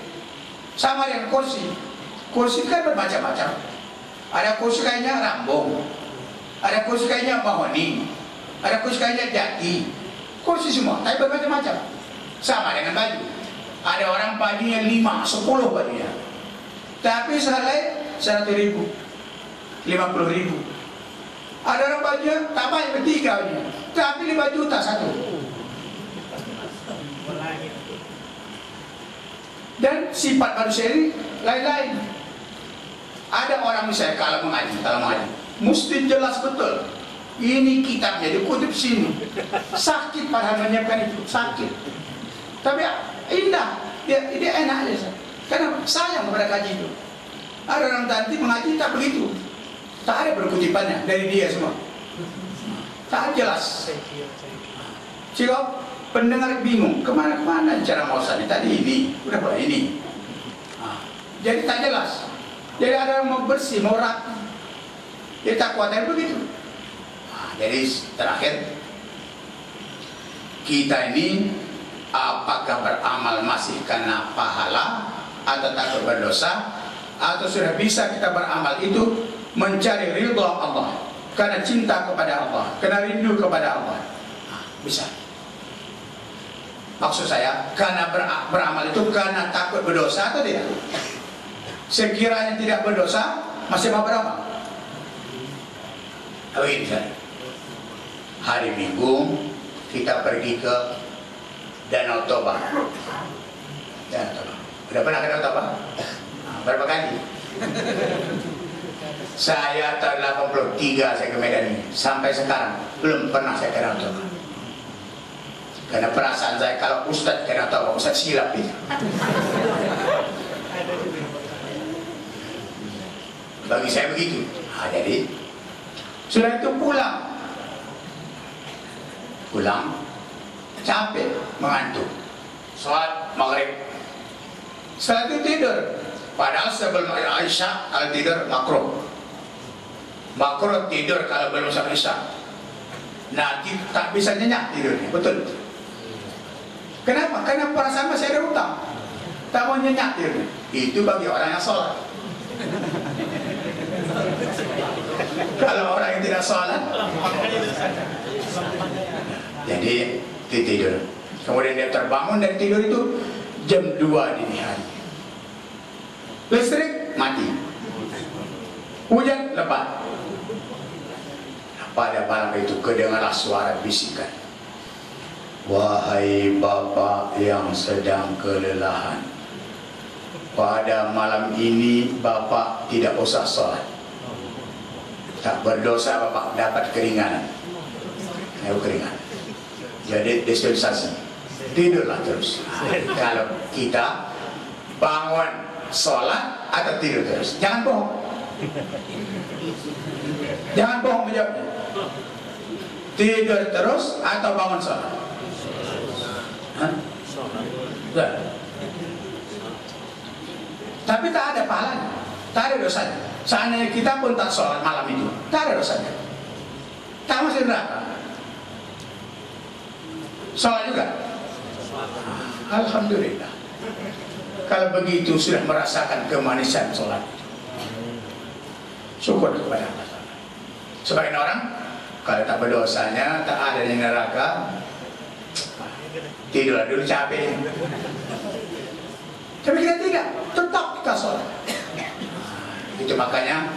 sama dengan kursi. Kursi kan bermacam-macam. Ada kursi kayaknya rambung, ada kursi kayaknya mahoni, ada kursi kayaknya jati. Kursi semua, tapi bermacam-macam. Sama dengan baju. Ada orang bajunya 5, 10 bajunya, tapi sehelai 100.000, 50.000. Ada orang bajunya tak banyak, bertiga bajunya, tapi 5 juta satu. Dan sifat manusia ini lain-lain. Ada orang misalnya kalau mengaji, mesti jelas betul. Ini kitabnya dikutip sini. Sakit padahal menyiapkan itu, sakit. Tapi indah, dia enak aja. Karena sayang kepada kaji itu. Ada orang nanti mengaji tak begitu. Tak ada berkutipannya dari dia semua. Tak jelas. Jika pendengar bingung, kemana-kemana cara mausannya, tadi ini, udah mulai ini. Jadi tak jelas. Jadi ada yang mau bersih, mau rapi. Dia tak kuatnya begitu. Jadi terakhir, kita ini apakah beramal masih karena pahala atau takut berdosa, atau sudah bisa kita beramal itu mencari ridha Allah, karena cinta kepada Allah, karena rindu kepada Allah. Bisa. Maksud saya, karena beramal itu karena takut berdosa atau tidak? Sekiranya tidak berdosa, masih mau beramal? Ini saya. Hari Minggu kita pergi ke Danau Toba. Udah pernah ke Danau Toba? Berapa kali? Saya tahun 83 saya ke Medan ini, sampai sekarang belum pernah saya ke Danau Toba. Karena perasaan saya kalau Ustadz ke Danau Toba, Ustadz silap itu. Bagi saya begitu. Jadi sudah itu pulang capek, mengantuk, sholat maghrib, setelah itu tidur. Padahal sebelum Aisyah kalau tidur makruh tidur kalau belum sampai Isya. Nah, tak bisa nyenyak tidurnya, betul. Kenapa? Karena perasaan masih ada hutang, tak mau nyenyak tidurnya. Itu bagi orang yang sholat. Kalau orang yang tidak sholat, jadi tidur. Kemudian dia terbangun dari tidur itu jam 2 dini hari. Listrik mati. Hujan lebat. Pada malam itu kedengarlah suara bisikan. Wahai Bapak yang sedang kelelahan, pada malam ini Bapak tidak usah sholat. Tak berdosa Bapak dapat keringanan. Ayo keringan. Jadi dispensasi. Tidurlah terus. Kalau kita bangun sholat atau tidur terus, jangan bohong. Jangan bohong menjawabnya. Tidur terus atau bangun sholat? Tapi tak ada pahalanya, tak ada dosanya. Seandainya kita pun tak sholat malam itu, tak ada dosanya. Tak masuk neraka. Sholat juga. Alhamdulillah. Kalau begitu sudah merasakan kemanisan sholat. Syukur kepada Allah. Sebagian orang kalau tak berdosanya, tak ada di neraka, tidur dulu capek. Tapi kita tidak, tetap kita sholat. Itu makanya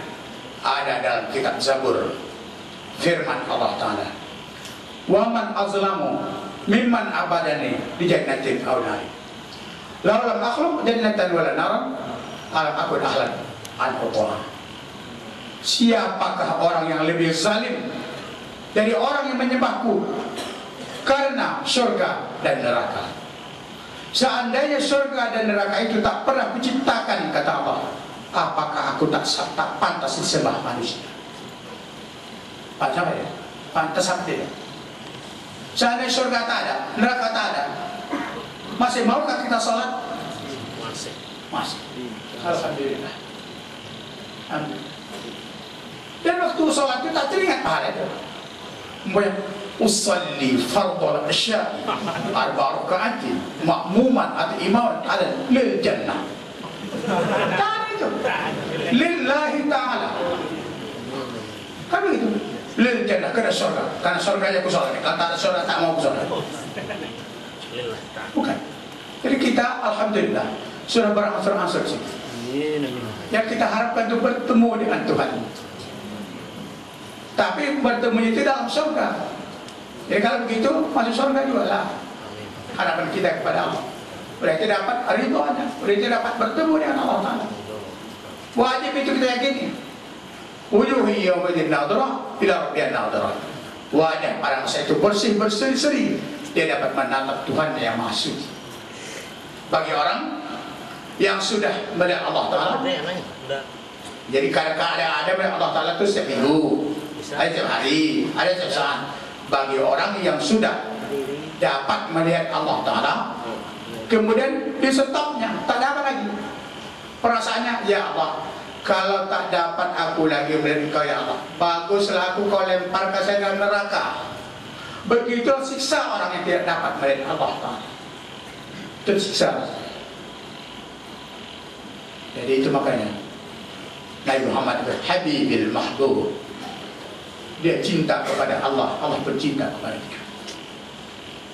ada dalam kitab Zabur firman Allah Ta'ala, "Waman azlamu mimman abadani di jannatin aw nari. Law lam akhluq jannatan wala naran, alam akun ahlan an utuha." Siapakah orang yang lebih zalim dari orang yang menyembahku karena surga dan neraka? Seandainya surga dan neraka itu tak pernah kuciptakan, kata Allah, apakah aku tak pantas disembah manusia? Pantas apa ya? Pantas apa tidak? Seandainya surga tak ada, neraka tak ada, masih maukah kita sholat? Masih. Alhamdulillah. Alhamdulillah. Dan waktu sholat itu tak teringat pahala itu. Usalli fardal asya'i arba' raka'atin ma'muman atau imaman ala lil jannah. Tak itu. Lillahi ta'ala. Kan begitu. Lil jannah, karena surga. Karena surga aja aku sholat. Kalau tak ada surga tak mau aku sholat. Bukan. Jadi kita alhamdulillah sudah berangsur-angsur sih. Yang kita harapkan itu bertemu dengan Tuhan. Tapi bertemu itu dalam surga. Jadi kalau begitu masuk surga juga lah. Harapan kita kepada Allah. Berarti dapat ridhonya, berarti dapat bertemu dengan Allah Ta'ala. Wajib itu kita yakini. Wujuhi yawmadin nadrah ila rabbiyan nadrah. Wajah pada masa itu bersih-berseri, dia dapat menatap Tuhan yang Maha Suci. Bagi orang yang sudah melihat Allah Ta'ala, jadi kadang-kadang ada melihat Allah Ta'ala itu setiap minggu, ada setiap hari, ada setiap saat. Bagi orang yang sudah dapat melihat Allah Ta'ala, kemudian disetopnya, tak dapat lagi. Perasaannya, ya Allah, kalau tak dapat aku lagi melihat Engkau ya Allah, baguslah aku kau lemparkan saya dalam neraka. Begitu siksa orang yang tidak dapat melihat Allah Ta'ala. Itu siksa. Jadi itu makanya Nabi Muhammad Habibil Mahbub, dia cinta kepada Allah, Allah bercinta kepada kita.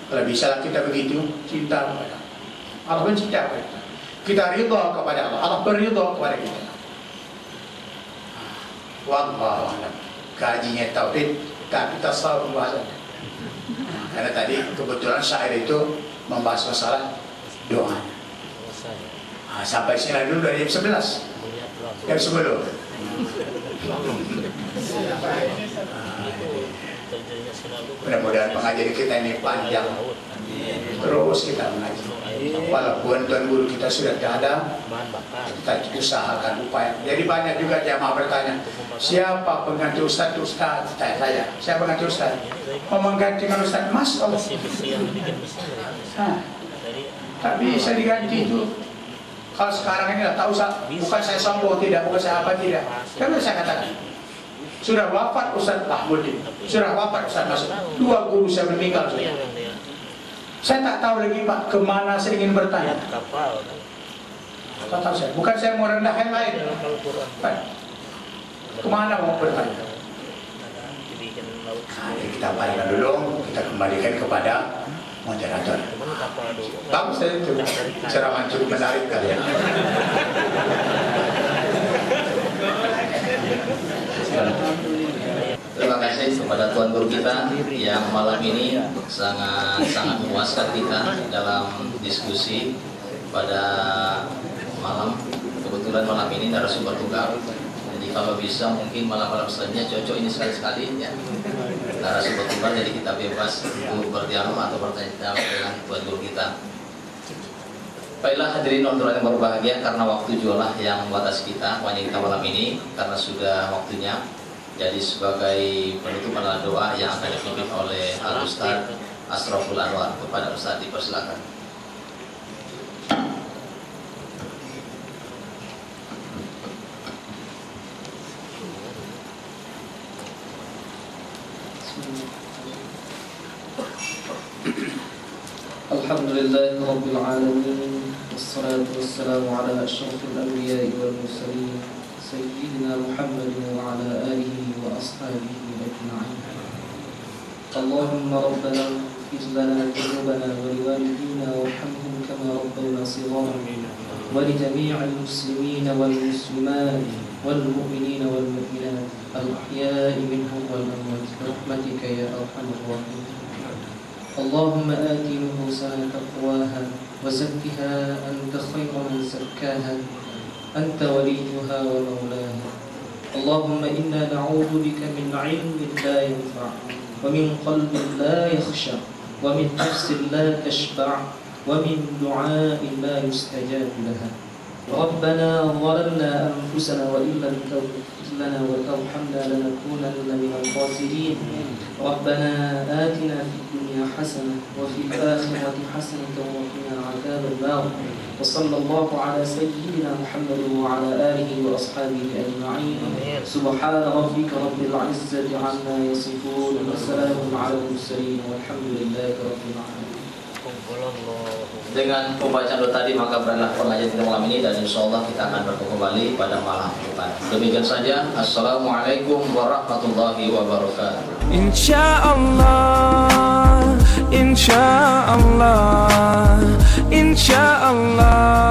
Kalau bisalah kita begitu, cinta kepada Allah, Allah bercinta kepada kita. Kita ridha kepada Allah, Allah berridha kepada kita. Wallahu a'lam. Kajinya tauhid, tapi tasawuf pembahasannya. Karena tadi kebetulan syair itu membahas masalah doa. Sampai sini dulu dari jam 11. Jam 10. Mudah-mudahan pengajian kita ini panjang. Terus kita mengaji. Walaupun Tuan Guru kita sudah tidak ada, kita usahakan upaya. Jadi banyak juga jamaah bertanya, siapa pengganti Ustaz? Ustaz, saya. Siapa pengganti Ustaz? Mau menggantikan Ustaz? Mas Allah. Tak bisa diganti itu. Kalau sekarang ini tahu, bukan saya sombong, tidak, bukan saya apa, tidak. Kan saya katakan, sudah wafat Ustaz Mahmudin, sudah wafat Ustaz Masud, 2 guru saya meninggal sudah. Saya tak tahu lagi Pak, kemana saya ingin bertanya. Tak tahu saya, bukan saya mau rendah yang lain. Pak, kemana mau bertanya? Kita balikan dulu, kita kembalikan kepada moderator. Bagus saya itu, ceramah cukup menarik kali ya. kasih kepada Tuan Guru kita yang malam ini sangat memuaskan kita dalam diskusi pada malam. Kebetulan malam ini narasumber tunggal. Jadi kalau bisa mungkin malam-malam selanjutnya cocok ini sekali-sekali ya. Narasumber tunggal, jadi kita bebas untuk berdialog atau bertanya dengan Tuan Guru kita. Baiklah hadirin yang berbahagia, karena waktu jualah yang membatasi kita wanita malam ini, karena sudah waktunya. Jadi sebagai penutup adalah doa yang akan dipimpin oleh Al Ustaz Asraful Anwar. Kepada Ustaz dipersilakan. Alhamdulillah Rabbil Alamin, wassalatu wassalamu ala asyrafil anbiya'i wal mursalin, Sayyidina Muhammad wa ala alihi wa ashabihi ajma'in. Allahumma rabbana ighfir lana dhunubana wa liwalidina warhamhum kama rabbayna shighara, wa li jami'il muslimina wal muslimat wal mu'minina wal mu'minat al-ahya'i minhum wal amwat bi rahmatika ya arhamar rahimin. اللهم آت نفوسنا تقواها وزكها أنت خير من زكاها أنت وليها ومولاها. اللهم إنا نعوذ بك من علم لا ينفع ومن قلب لا يخشع ومن نفس لا تشبع ومن دعاء لا يستجاب لها. ربنا ظلمنا أنفسنا وإن لم تغفر لنا وترحمنا لنكونن من الخاسرين. ربنا آتنا في الدنيا حسنة وفي الآخرة حسنة وقنا عذاب النار. وصلى الله على سيدنا محمد وعلى آله وأصحابه أجمعين. سبحان ربك رب العزة عما يصفون وسلام على المرسلين والحمد لله رب العالمين. Dengan pembacaan doa tadi maka berakhirlah pengajian kita malam ini, dan insyaallah kita akan bertemu kembali pada malam depan. Demikian saja. Assalamualaikum warahmatullahi wabarakatuh. Insyaallah, insyaallah, insyaallah.